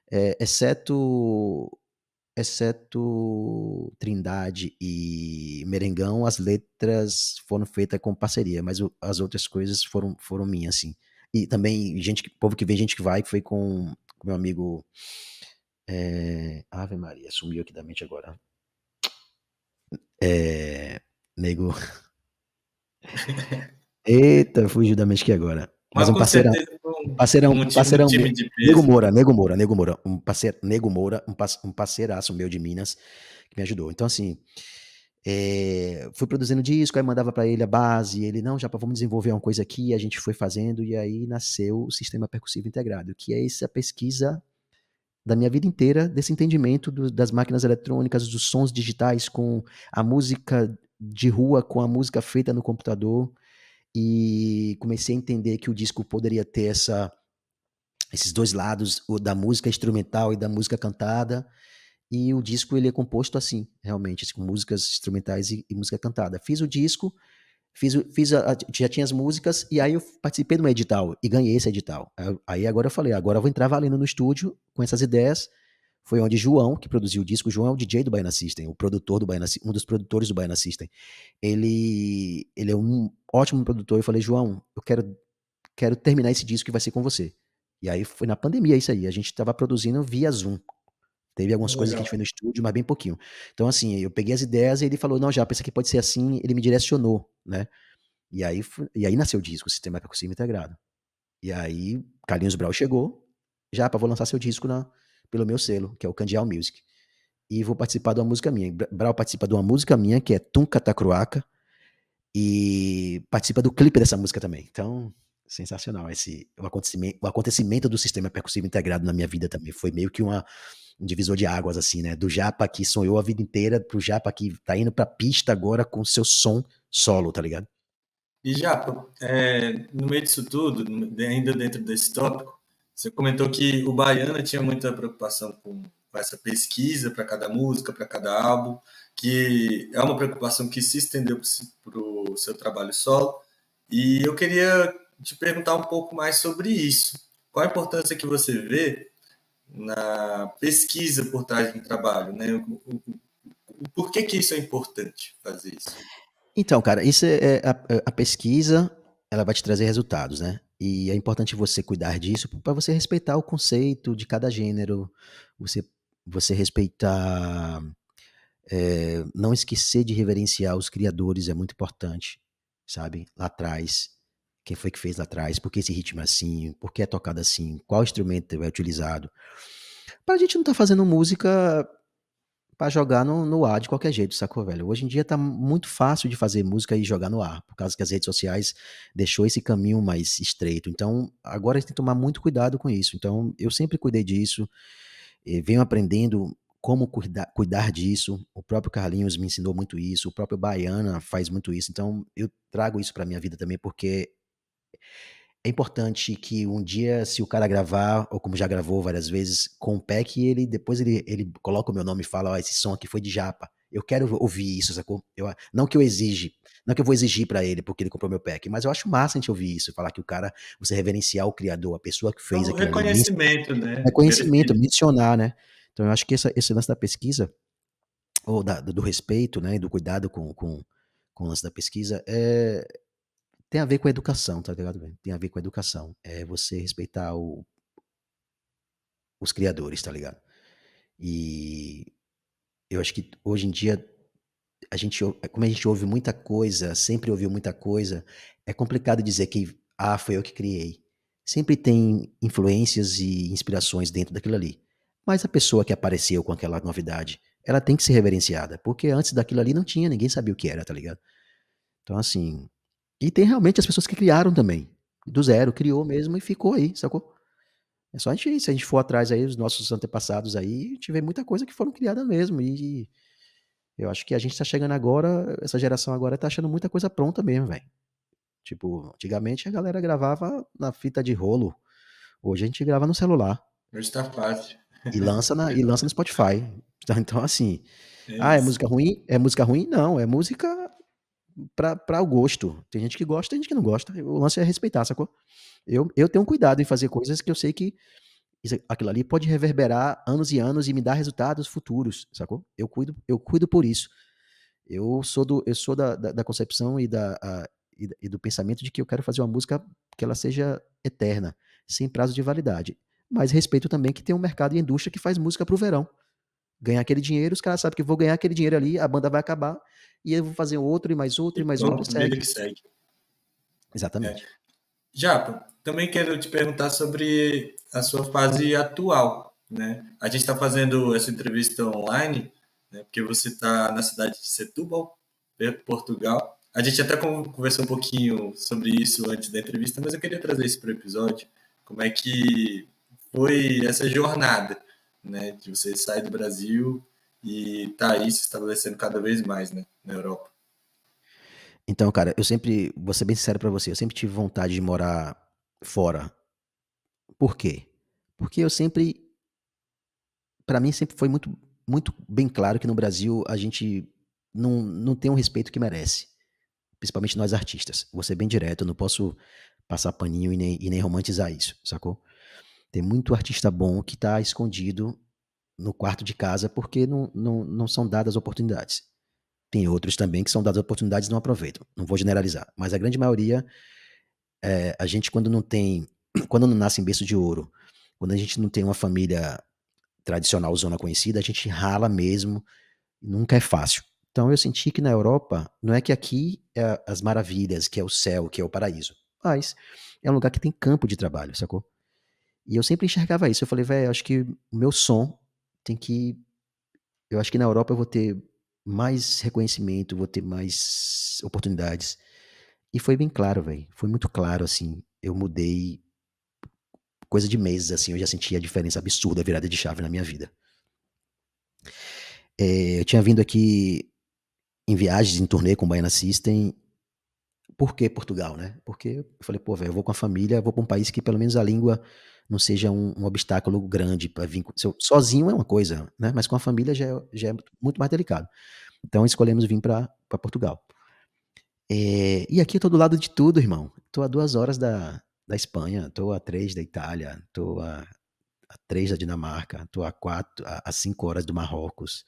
exceto Trindade e Merengão, as letras foram feitas com parceria, mas as outras coisas foram minhas, assim. E também povo que vem, gente que vai, que foi com meu amigo Ave Maria, sumiu aqui da mente agora. É, nego. Eita, fugiu da mente aqui agora. Mas Mas com certeza foi um um parceirão meu. time de peso. Nego Moura, Nego Moura, um parceiraço meu de Minas, que me ajudou. Então, assim, fui produzindo disco, aí mandava pra ele a base, ele, não, já vamos desenvolver uma coisa aqui, a gente foi fazendo, e aí nasceu o Sistema Percussivo Integrado, que é essa pesquisa da minha vida inteira, desse entendimento das máquinas eletrônicas, dos sons digitais com a música de rua, com a música feita no computador, e comecei a entender que o disco poderia ter esses dois lados, o da música instrumental e da música cantada, e o disco ele é composto assim, realmente, com músicas instrumentais e música cantada. Fiz o disco, já tinha as músicas, e aí eu participei de um edital e ganhei esse edital. Aí agora eu falei, agora eu vou entrar valendo no estúdio com essas ideias. Foi onde João, que produziu o disco, João é o DJ do Baiana System, o produtor do Baiana, um dos produtores do Baiana System. Ele é um ótimo produtor. Eu falei, João, eu quero terminar esse disco que vai ser com você. E aí foi na pandemia isso aí. A gente estava produzindo via Zoom. Teve algumas coisas que a gente Legal. fez no estúdio, mas bem pouquinho. Então, assim, eu peguei as ideias e ele falou, não, já, pensa que pode ser assim. Ele me direcionou, né? E aí nasceu o disco, o Sistema Percussivo Integrado. E aí, Carlinhos Brau chegou, já, vou lançar seu disco pelo meu selo, que é o Candial Music. E vou participar de uma música minha. Brau participa de uma música minha, que é Tunca Tacruaca, e participa do clipe dessa música também. Então, sensacional. O acontecimento do Sistema Percussivo Integrado na minha vida também foi meio que um divisor de águas, assim, né? Do Japa que sonhou a vida inteira pro Japa que tá indo pra pista agora com seu som solo, tá ligado? E já, no meio disso tudo, ainda dentro desse tópico, você comentou que o Baiana tinha muita preocupação com essa pesquisa para cada música, para cada álbum, que é uma preocupação que se estendeu para o seu trabalho solo. E eu queria te perguntar um pouco mais sobre isso. Qual a importância que você vê na pesquisa por trás do trabalho, né? Por que isso é importante fazer isso? Então, cara, isso a pesquisa, ela vai te trazer resultados, né? E é importante você cuidar disso para você respeitar o conceito de cada gênero, você, você respeitar, não esquecer de reverenciar os criadores é muito importante, sabe? Lá atrás, quem foi que fez lá atrás, por que esse ritmo é assim, por que é tocado assim, qual instrumento é utilizado. Pra gente não tá fazendo música pra jogar no ar de qualquer jeito, sacou, velho? Hoje em dia tá muito fácil de fazer música e jogar no ar, por causa que as redes sociais deixou esse caminho mais estreito. Então, agora a gente tem que tomar muito cuidado com isso. Então, eu sempre cuidei disso. venho aprendendo como cuidar disso. O próprio Carlinhos me ensinou muito isso, o próprio Baiana faz muito isso. Então, eu trago isso para minha vida também, porque é importante que um dia, se o cara gravar, ou como já gravou várias vezes, com o Peck, ele depois ele coloca o meu nome e fala: Ó, esse som aqui foi de Japa. Eu quero ouvir isso, sacou? Não que eu exige, não que eu vou exigir pra ele porque ele comprou meu pack, mas eu acho massa a gente ouvir isso, falar que o cara, você reverenciar o criador, a pessoa que É fez um aquilo ali, reconhecimento, né? reconhecimento, Merecido. mencionar, né? Então eu acho que esse lance da pesquisa, ou do respeito, né, e do cuidado com o lance da pesquisa, tem a ver com a educação, tá ligado, velho? Tem a ver com a educação. É você respeitar os criadores, tá ligado? E eu acho que hoje em dia, como a gente ouve muita coisa, sempre ouviu muita coisa, é complicado dizer que, foi eu que criei. Sempre tem influências e inspirações dentro daquilo ali. Mas a pessoa que apareceu com aquela novidade, ela tem que ser reverenciada, porque antes daquilo ali não tinha, ninguém sabia o que era, tá ligado? Então, assim. E tem realmente as pessoas que criaram também. Do zero, criou mesmo e ficou aí, sacou? É só se a gente for atrás aí, os nossos antepassados aí, a gente vê muita coisa que foram criadas mesmo. E eu acho que a gente tá chegando agora, essa geração agora tá achando muita coisa pronta mesmo, velho. Tipo, antigamente a galera gravava na fita de rolo. Hoje a gente grava no celular Hoje tá fácil. e lança no Spotify. Então, assim, É é isso. música ruim? É música ruim? Não, é música pra o gosto. Tem gente que gosta, tem gente que não gosta. O lance é respeitar, sacou? Eu tenho cuidado em fazer coisas que eu sei que aquilo ali pode reverberar anos e anos e me dar resultados futuros, sacou? Eu cuido por isso. Eu sou da concepção e do pensamento de que eu quero fazer uma música que ela seja eterna, sem prazo de validade. Mas respeito também que tem um mercado e indústria que faz música pro verão. Ganhar aquele dinheiro, os caras sabem que eu vou ganhar aquele dinheiro ali, a banda vai acabar, e eu vou fazer outro, e mais outro, E e mais outro, e pronto, vida segue. que segue. É. Exatamente. Japa, também quero te perguntar sobre a sua fase atual, né? A gente está fazendo essa entrevista online, né? Porque você está na cidade de Setúbal, Portugal. A gente até conversou um pouquinho sobre isso antes da entrevista, mas eu queria trazer isso para o episódio. Como é que foi essa jornada, né? De você sair do Brasil e tá aí se estabelecendo cada vez mais, né? Na Europa. Então, cara, vou ser bem sincero pra você, eu sempre tive vontade de morar fora. Por quê? Porque pra mim sempre foi muito, muito bem claro que no Brasil a gente não tem o respeito que merece. Principalmente nós artistas. Vou ser bem direto, eu não posso passar paninho e nem romantizar isso, sacou? Tem muito artista bom que tá escondido no quarto de casa porque não são dadas oportunidades. Tem outros também que são dadas oportunidades e não aproveitam. Não vou generalizar, mas a grande maioria, a gente quando não tem, quando não nasce em berço de ouro, quando a gente não tem uma família tradicional zona conhecida, a gente rala mesmo, nunca é fácil. Então eu senti que na Europa, não é que aqui é as maravilhas, que é o céu, que é o paraíso, mas é um lugar que tem campo de trabalho, sacou? E eu sempre enxergava isso. Eu falei, velho, acho que o meu som tem que. Eu acho que na Europa eu vou ter mais reconhecimento, vou ter mais oportunidades. E foi bem claro, velho. Foi muito claro, assim. Eu mudei coisa de meses, assim. Eu já senti a diferença absurda, a virada de chave na minha vida. Eu tinha vindo aqui em viagens, em turnê com o Baiana System. Por que Portugal, né? Porque eu falei, pô, velho, eu vou com a família, vou pra um país que pelo menos a língua não seja um obstáculo grande para vir. Sozinho é uma coisa, né? Mas com a família já é muito mais delicado. Então escolhemos vir para Portugal. E aqui eu tô do lado de tudo, irmão. Tô a 2 horas da Espanha, tô a 3 da Itália, tô a 3 da Dinamarca, tô a 5 horas do Marrocos.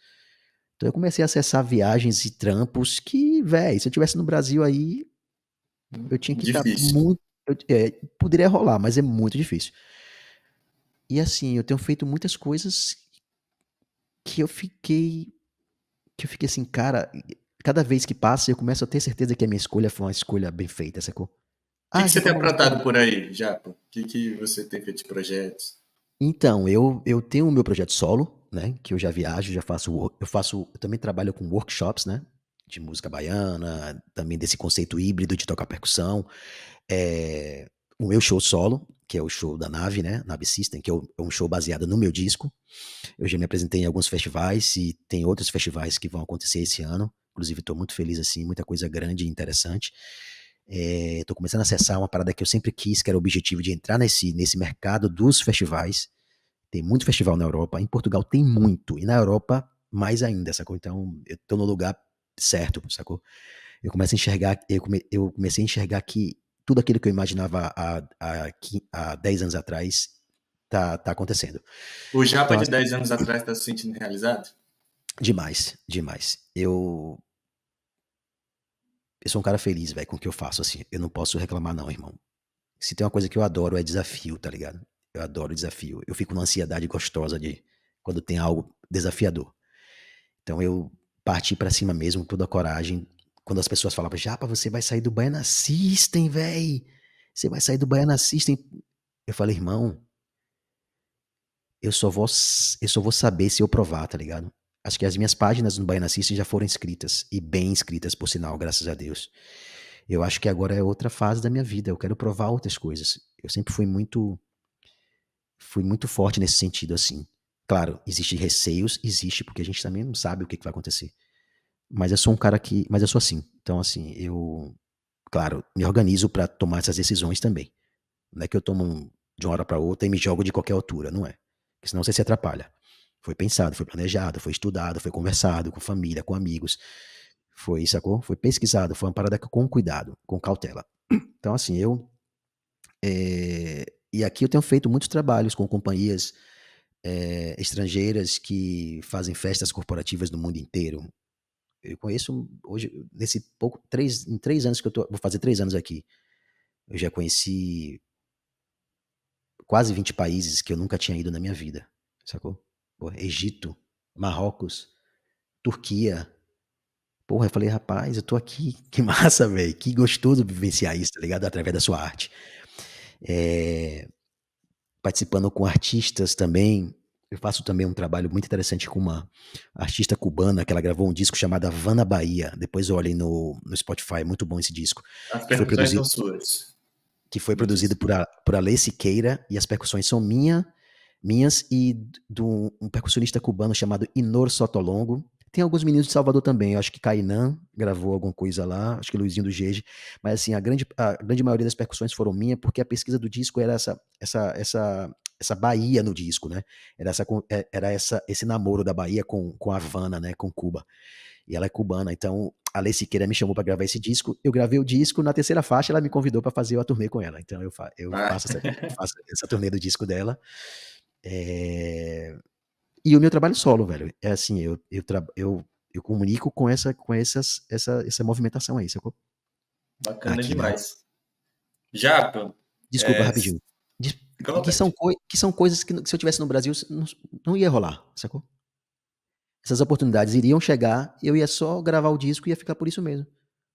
Então eu comecei a acessar viagens e trampos que, velho, se eu tivesse no Brasil aí, eu tinha que estar Difícil. muito. Poderia rolar, mas é muito difícil. E assim, eu tenho feito muitas coisas que eu fiquei. Que eu fiquei assim, cara. Cada vez que passa, eu começo a ter certeza que a minha escolha foi uma escolha bem feita, sacou? Que Já você tem foi uma música. aprontado por aí, Japa? Que você tem feito de projetos? Então, eu tenho o meu projeto solo, né? Que eu já viajo, já faço. Eu também trabalho com workshops, né? De música baiana, também desse conceito híbrido de tocar percussão. É, o meu show solo, que é o show da Nave, né? Nave System, que é um show baseado no meu disco. Eu já me apresentei em alguns festivais e tem outros festivais que vão acontecer esse ano. Inclusive, estou muito feliz, assim, muita coisa grande e interessante. Estou começando a acessar uma parada que eu sempre quis, que era o objetivo de entrar nesse mercado dos festivais. Tem muito festival na Europa, em Portugal tem muito, e na Europa mais ainda, sacou? Então, eu estou no lugar certo, sacou? Eu começo a enxergar, eu comecei a enxergar que tudo aquilo que eu imaginava há 10 anos atrás tá acontecendo. O Japa Então, de assim, 10 anos atrás está se sentindo realizado? demais, demais. Eu sou um cara feliz, velho, com o que eu faço, assim. Eu não posso reclamar, não, irmão. Se tem uma coisa que eu adoro é desafio, tá ligado? Eu adoro desafio. Eu fico numa ansiedade gostosa de quando tem algo desafiador. Então eu parti pra cima mesmo, toda a coragem. Quando as pessoas falavam, Japa, você vai sair do Baiana System, véi. Você vai sair do Baiana System. Eu falei, irmão, eu só vou saber se eu provar, tá ligado? Acho que as minhas páginas no Baiana System já foram escritas, e bem escritas, por sinal, graças a Deus. Eu acho que agora é outra fase da minha vida, eu quero provar outras coisas. Eu sempre fui muito forte nesse sentido, assim. Claro, existe receios, existe, porque a gente também não sabe o que vai acontecer. Mas eu sou um cara mas eu sou assim. Então, assim, claro, me organizo pra tomar essas decisões também. Não é que eu tomo de uma hora pra outra e me jogo de qualquer altura, não é. Porque senão você se atrapalha. Foi pensado, foi planejado, foi estudado, foi conversado com família, com amigos. Foi, sacou? Foi pesquisado, foi uma parada com cuidado, com cautela. Então, assim, e aqui eu tenho feito muitos trabalhos com companhias estrangeiras que fazem festas corporativas no mundo inteiro. Eu conheço hoje, em 3 anos vou fazer 3 anos aqui, eu já conheci quase 20 países que eu nunca tinha ido na minha vida, sacou? Porra, Egito, Marrocos, Turquia. Porra, eu falei, rapaz, eu tô aqui, que massa, velho, que gostoso vivenciar isso, tá ligado? Através da sua arte. É, participando com artistas também. Eu faço também um trabalho muito interessante com uma artista cubana que ela gravou um disco chamado Havana Bahia. Depois olhem no Spotify, é muito bom esse disco. As Que foi percussões são produzido, suas que foi no produzido disco. por Alê Siqueira e as percussões são minhas e de um percussionista cubano chamado Inor Sotolongo. Tem alguns meninos de Salvador também, eu acho que Kainan gravou alguma coisa lá, acho que Luizinho do Gege, mas assim, a grande maioria das percussões foram minha, porque a pesquisa do disco era essa Bahia no disco, né? Era esse namoro da Bahia com a Havana, né? Com Cuba. E ela é cubana, então a Lei Siqueira me chamou para gravar esse disco. Eu gravei o disco, na terceira faixa ela me convidou para fazer a turnê com ela. Então eu Ah, faço essa turnê do disco dela. É, e o meu trabalho solo, velho, é assim, eu comunico essa movimentação aí, sacou? bacana Aqui na. demais. Japa, Desculpa, rapidinho. fica à vontade. Que são coisas que se eu tivesse no Brasil não ia rolar, sacou? Essas oportunidades iriam chegar, eu ia só gravar o disco e ia ficar por isso mesmo.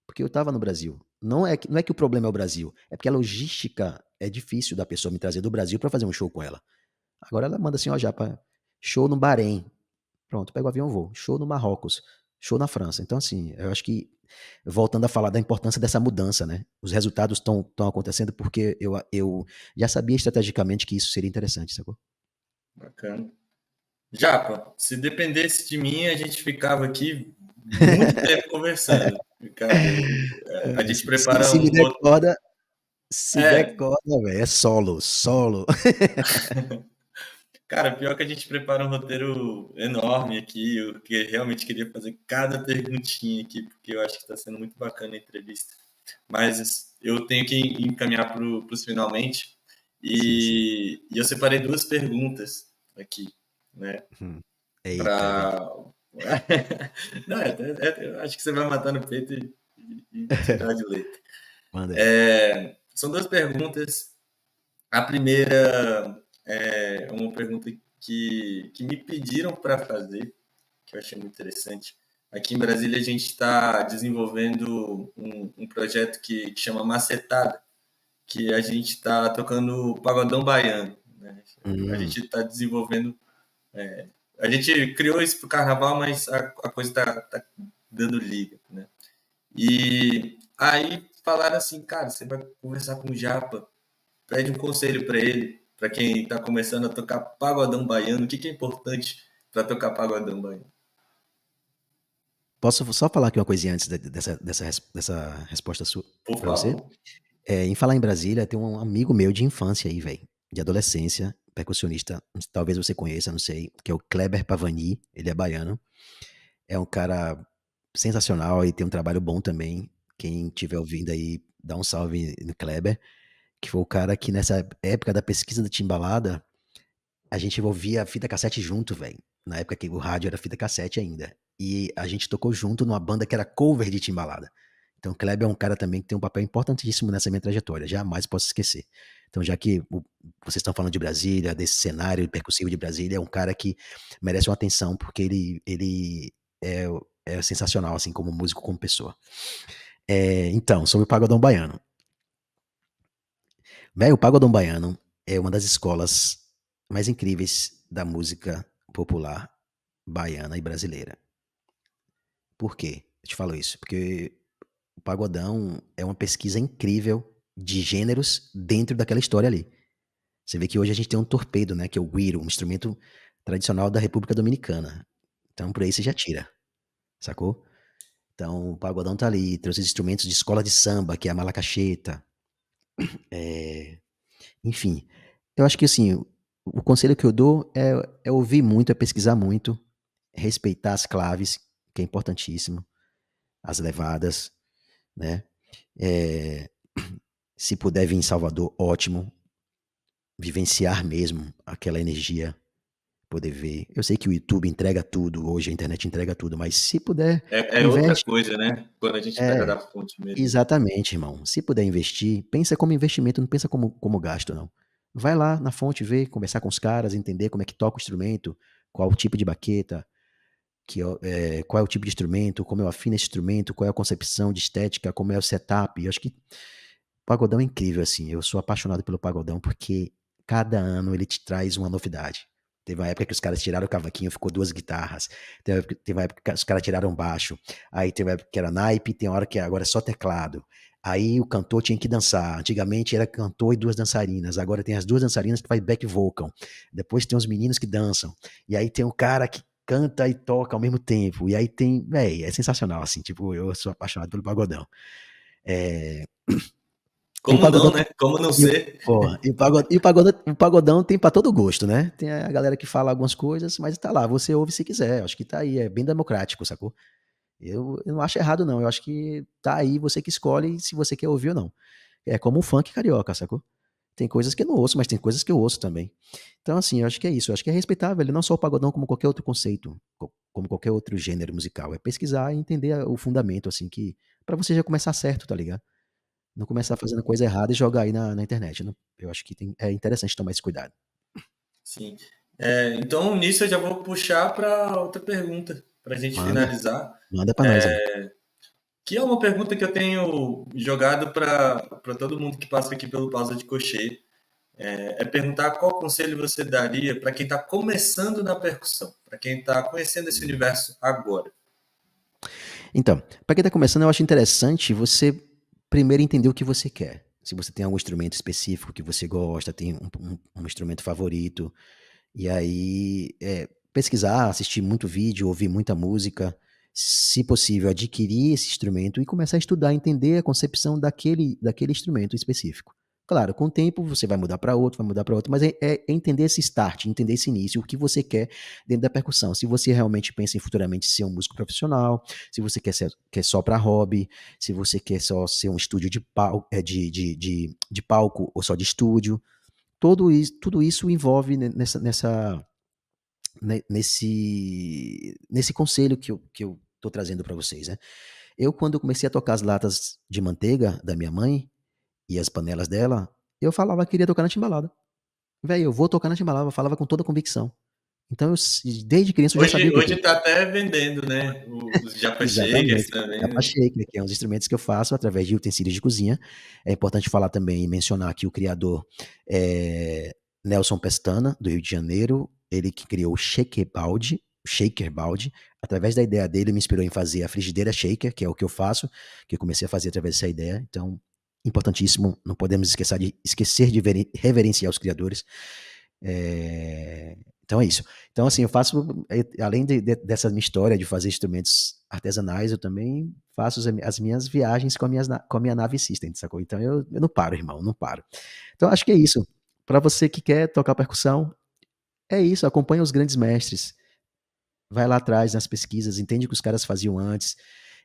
Porque eu tava no Brasil. Não é que o problema é o Brasil, é porque a logística é difícil da pessoa me trazer do Brasil pra fazer um show com ela. Agora ela manda assim, ó, Japa, show no Bahrein. Pronto, pego o avião e vou. Show no Marrocos. Show na França. Então, assim, eu acho que, voltando a falar da importância dessa mudança, né? Os resultados estão acontecendo porque eu já sabia estrategicamente que isso seria interessante, sacou? Bacana. Japa, se dependesse de mim, a gente ficava aqui muito tempo conversando. Cara, a gente Se, prepara se me um der roteiro. corda, se der É, corda, velho, é solo, solo. cara, pior que a gente prepara um roteiro enorme aqui. Eu que realmente queria fazer cada perguntinha aqui, porque eu acho que está sendo muito bacana a entrevista. Mas eu tenho que encaminhar para os finalmente. Sim, sim. E eu separei duas perguntas aqui, né? Hum. Eita, vem. Para. Não, eu acho que você vai matar no peito e tirar de letra. Manda aí. São duas perguntas. A primeira é uma pergunta que me pediram para fazer, que eu achei muito interessante. Aqui em Brasília, a gente está desenvolvendo um projeto que chama Macetada, que a gente está tocando pagodão baiano. Né? A Hum, gente está desenvolvendo. A gente criou isso para o carnaval, mas a coisa está dando liga. Né? E aí falaram assim, cara, você vai conversar com o Japa pede um conselho para ele, para quem está começando a tocar pagodão baiano. O que é importante para tocar pagodão baiano? Posso só falar aqui uma coisinha antes dessa resposta sua Por para você? favor. Em falar em Brasília, tem um amigo meu de infância aí, velho, de adolescência, percussionista, talvez você conheça, não sei, que é o Kleber Pavani, ele é baiano. É um cara sensacional e tem um trabalho bom também. Quem estiver ouvindo aí, dá um salve no Kleber, que foi o cara que nessa época da pesquisa da Timbalada, a gente ouvia a fita cassete junto, velho. Na época que o rádio era fita cassete ainda. E a gente tocou junto numa banda que era cover de Timbalada. Então, o Kleber é um cara também que tem um papel importantíssimo nessa minha trajetória. Jamais posso esquecer. Então, já que vocês estão falando de Brasília, desse cenário percussivo de Brasília, é um cara que merece uma atenção, porque ele é, é sensacional, assim, como músico, como pessoa. Então, sobre o Pagodão Baiano. Velho, o Pagodão Baiano é uma das escolas mais incríveis da música popular baiana e brasileira. Por quê? Eu te falo isso, porque o pagodão é uma pesquisa incrível de gêneros dentro daquela história ali. Você vê que hoje a gente tem um torpedo, né, que é o güiro, um instrumento tradicional da República Dominicana. Então por aí você já tira, sacou? Então o pagodão tá ali, trouxe os instrumentos de escola de samba, que é a malacacheta, enfim. Eu acho que assim, o conselho que eu dou é ouvir muito, é pesquisar muito, respeitar as claves, que é importantíssimo, as levadas, né? É, se puder vir em Salvador, ótimo. Vivenciar mesmo aquela energia, poder ver. Eu sei que o YouTube entrega tudo, hoje a internet entrega tudo, mas se puder, É outra investe. coisa, né? Quando a gente pega É, da fonte mesmo. exatamente, irmão. Se puder investir, pensa como investimento, não pensa como gasto, não. Vai lá na fonte ver, conversar com os caras, entender como é que toca o instrumento, qual o tipo de baqueta, qual é o tipo de instrumento, como eu afino esse instrumento, qual é a concepção de estética, como é o setup. Eu acho que o pagodão é incrível, assim. Eu sou apaixonado pelo pagodão porque cada ano ele te traz uma novidade. Teve uma época que os caras tiraram o cavaquinho, ficou duas guitarras. Teve uma época que os caras tiraram baixo. Aí teve uma época que era naipe, tem hora que agora é só teclado. Aí o cantor tinha que dançar. Antigamente era cantor e duas dançarinas. Agora tem as duas dançarinas que faz back vocal. Depois tem os meninos que dançam. E aí tem o cara que canta e toca ao mesmo tempo. E aí tem, véi, é sensacional, assim. Tipo, eu sou apaixonado pelo pagodão. É, e o Como pagodão não, né? Como não e o ser? porra, e o pagodão tem pra todo gosto, né. Tem a galera que fala algumas coisas, mas tá lá, você ouve se quiser, acho que tá aí, é bem democrático, sacou. Eu não acho errado não, eu acho que tá aí, você que escolhe se você quer ouvir ou não. É como o funk carioca, sacou. Tem coisas que eu não ouço, mas tem coisas que eu ouço também. Então assim, eu acho que é isso, eu acho que é respeitável, não só o pagodão como qualquer outro conceito, como qualquer outro gênero musical, é pesquisar e entender o fundamento, assim, que pra você já começar certo, tá ligado. Não começar fazendo coisa errada e jogar aí na internet, né. Eu acho que é interessante tomar esse cuidado. Sim. Então, nisso eu já vou puxar para outra pergunta, para a gente Manda, finalizar, manda pra nós aí. que é uma pergunta que eu tenho jogado para todo mundo que passa aqui pelo Pausa de Cocheia. É perguntar qual conselho você daria para quem está começando na percussão, para quem está conhecendo esse universo agora. Então, pra quem tá começando, eu acho interessante você primeiro entender o que você quer. Se você tem algum instrumento específico que você gosta, tem um instrumento favorito, e aí, pesquisar, assistir muito vídeo, ouvir muita música, se possível, adquirir esse instrumento e começar a estudar, entender a concepção daquele instrumento específico. Claro, com o tempo você vai mudar para outro, mas é entender esse start, entender esse início, o que você quer dentro da percussão. Se você realmente pensa em futuramente ser um músico profissional, se você quer só para hobby, se você quer só ser um estúdio de palco ou só de estúdio, tudo isso envolve nesse conselho que eu tô trazendo para vocês, né. Eu, quando eu comecei a tocar as latas de manteiga da minha mãe e as panelas dela, eu falava que queria tocar na timbalada. "Véi, eu vou tocar na timbalada", eu falava com toda a convicção. Então desde criança eu já sabia Hoje o que eu hoje queria. está até vendendo, né? Os japa shakers Exatamente. também, Chapa né? shaker, que é uns instrumentos que eu faço através de utensílios de cozinha. É importante falar também e mencionar que o criador é Nelson Pestana, do Rio de Janeiro, ele que criou o shaker balde. Através da ideia dele, me inspirou em fazer a frigideira shaker, que é o que eu faço, que eu comecei a fazer através dessa ideia. Então, importantíssimo, não podemos esquecer de reverenciar os criadores. Então é isso. Então, assim, eu faço, além dessa minha história de fazer instrumentos artesanais, eu também faço as minhas viagens com a minha nave System, sacou? Então eu não paro, irmão, não paro. Então acho que é isso. Para você que quer tocar percussão, é isso, acompanha os grandes mestres. Vai lá atrás nas pesquisas, entende o que os caras faziam antes,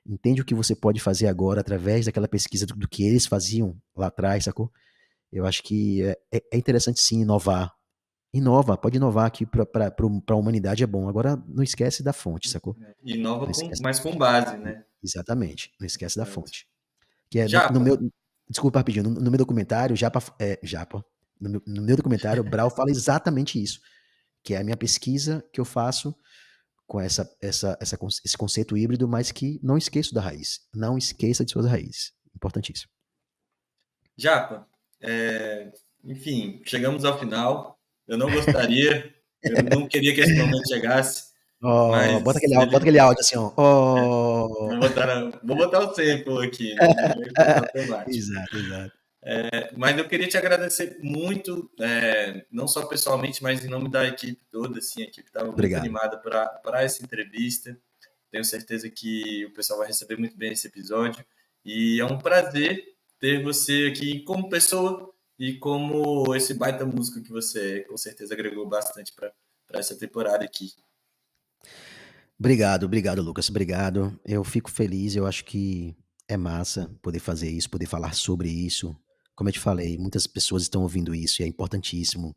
entende o que você pode fazer agora através daquela pesquisa do que eles faziam lá atrás, sacou? Eu acho que é interessante sim inovar. Inova, pode inovar que para a humanidade é bom. Agora não esquece da fonte, sacou? Inova Não esquece. mas com base, né? Exatamente, não esquece da fonte. Que é Japa. no meu, desculpa rapidinho, no meu documentário, Japa, no meu documentário, Brau fala exatamente isso, que é a minha pesquisa que eu faço com esse conceito híbrido, mas que não esqueço da raiz. Não esqueça de suas raízes. Importantíssimo. Japa, enfim, chegamos ao final. Eu não gostaria, eu não queria que esse momento chegasse, mas Bota aquele áudio assim, ó. Vou botar o sample aqui, né? Exato. Mas eu queria te agradecer muito, não só pessoalmente, mas em nome da equipe toda, assim, a equipe estava muito animada para essa entrevista. Tenho certeza que o pessoal vai receber muito bem esse episódio. E é um prazer ter você aqui como pessoa e como esse baita músico que você com certeza agregou bastante para essa temporada aqui. Obrigado, Lucas. Obrigado. Eu fico feliz, eu acho que é massa poder fazer isso, poder falar sobre isso. Como eu te falei, muitas pessoas estão ouvindo isso e é importantíssimo.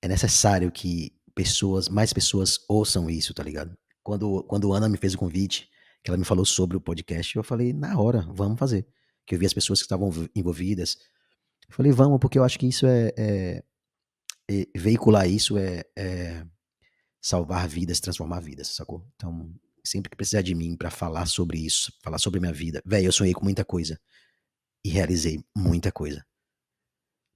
É necessário que mais pessoas ouçam isso, tá ligado? Quando a Ana me fez o convite, que ela me falou sobre o podcast, eu falei, na hora, vamos fazer. Que eu vi as pessoas que estavam envolvidas. Eu falei, vamos, porque eu acho que isso veicular isso é salvar vidas, transformar vidas, sacou? Então, sempre que precisar de mim pra falar sobre isso, falar sobre a minha vida, velho, eu sonhei com muita coisa e realizei muita coisa.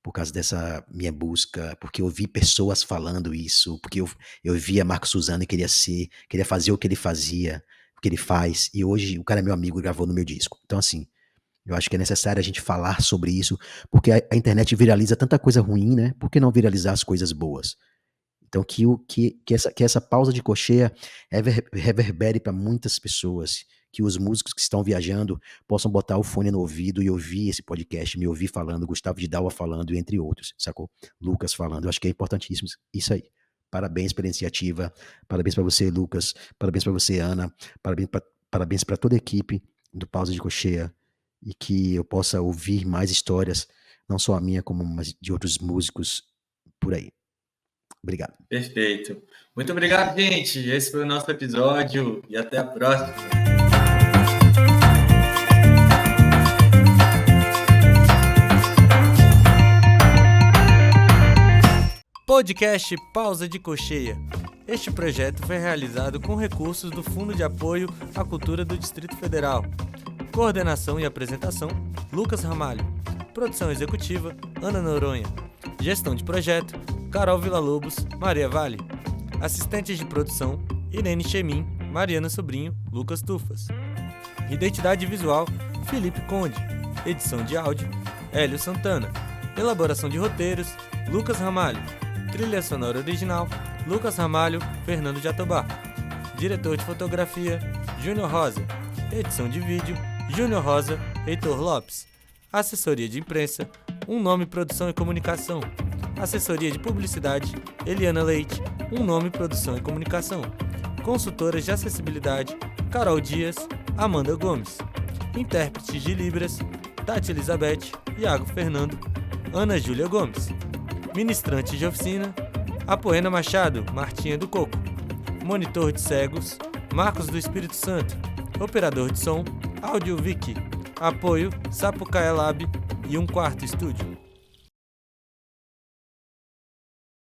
Por causa dessa minha busca, porque eu vi pessoas falando isso, porque eu via Marco Suzano e queria fazer o que ele fazia, o que ele faz, e hoje o cara é meu amigo e gravou no meu disco. Então, assim, eu acho que é necessário a gente falar sobre isso, porque a internet viraliza tanta coisa ruim, né? Por que não viralizar as coisas boas? Então, que essa pausa de cocheia reverbere para muitas pessoas, que os músicos que estão viajando possam botar o fone no ouvido e ouvir esse podcast, me ouvir falando, Gustavo de Dalva falando, entre outros, sacou? Lucas falando. Eu acho que é importantíssimo isso aí. Parabéns pela iniciativa, parabéns para você, Lucas, parabéns para você, Ana, parabéns para toda a equipe do Pausa de Cocheia, e que eu possa ouvir mais histórias, não só a minha, como de outros músicos por aí. Obrigado. Perfeito. Muito obrigado, gente. Esse foi o nosso episódio e até a próxima. Podcast Pausa de Cocheia. Este projeto foi realizado com recursos do Fundo de Apoio à Cultura do Distrito Federal. Coordenação e apresentação, Lucas Ramalho. Produção executiva, Ana Noronha. Gestão de projeto, Carol Villa-Lobos, Maria Vale. Assistentes de produção, Irene Chemin, Mariana Sobrinho, Lucas Tufas. Identidade visual, Felipe Conde. Edição de áudio, Hélio Santana. Elaboração de roteiros, Lucas Ramalho. Trilha sonora original, Lucas Ramalho, Fernando Jatobá. Diretor de fotografia, Júnior Rosa. Edição de vídeo, Júnior Rosa, Heitor Lopes. Assessoria de imprensa, Um Nome Produção e Comunicação. Assessoria de publicidade, Eliana Leite, Um Nome Produção e Comunicação. Consultoras de acessibilidade, Carol Dias, Amanda Gomes. Intérpretes de Libras, Tati Elizabeth, Iago Fernando, Ana Júlia Gomes. Ministrantes de oficina, Apoena Machado, Martinha do Coco. Monitor de cegos, Marcos do Espírito Santo. Operador de som, Audio Wiki. Apoio, Sapucaia Lab e Um Quarto Estúdio.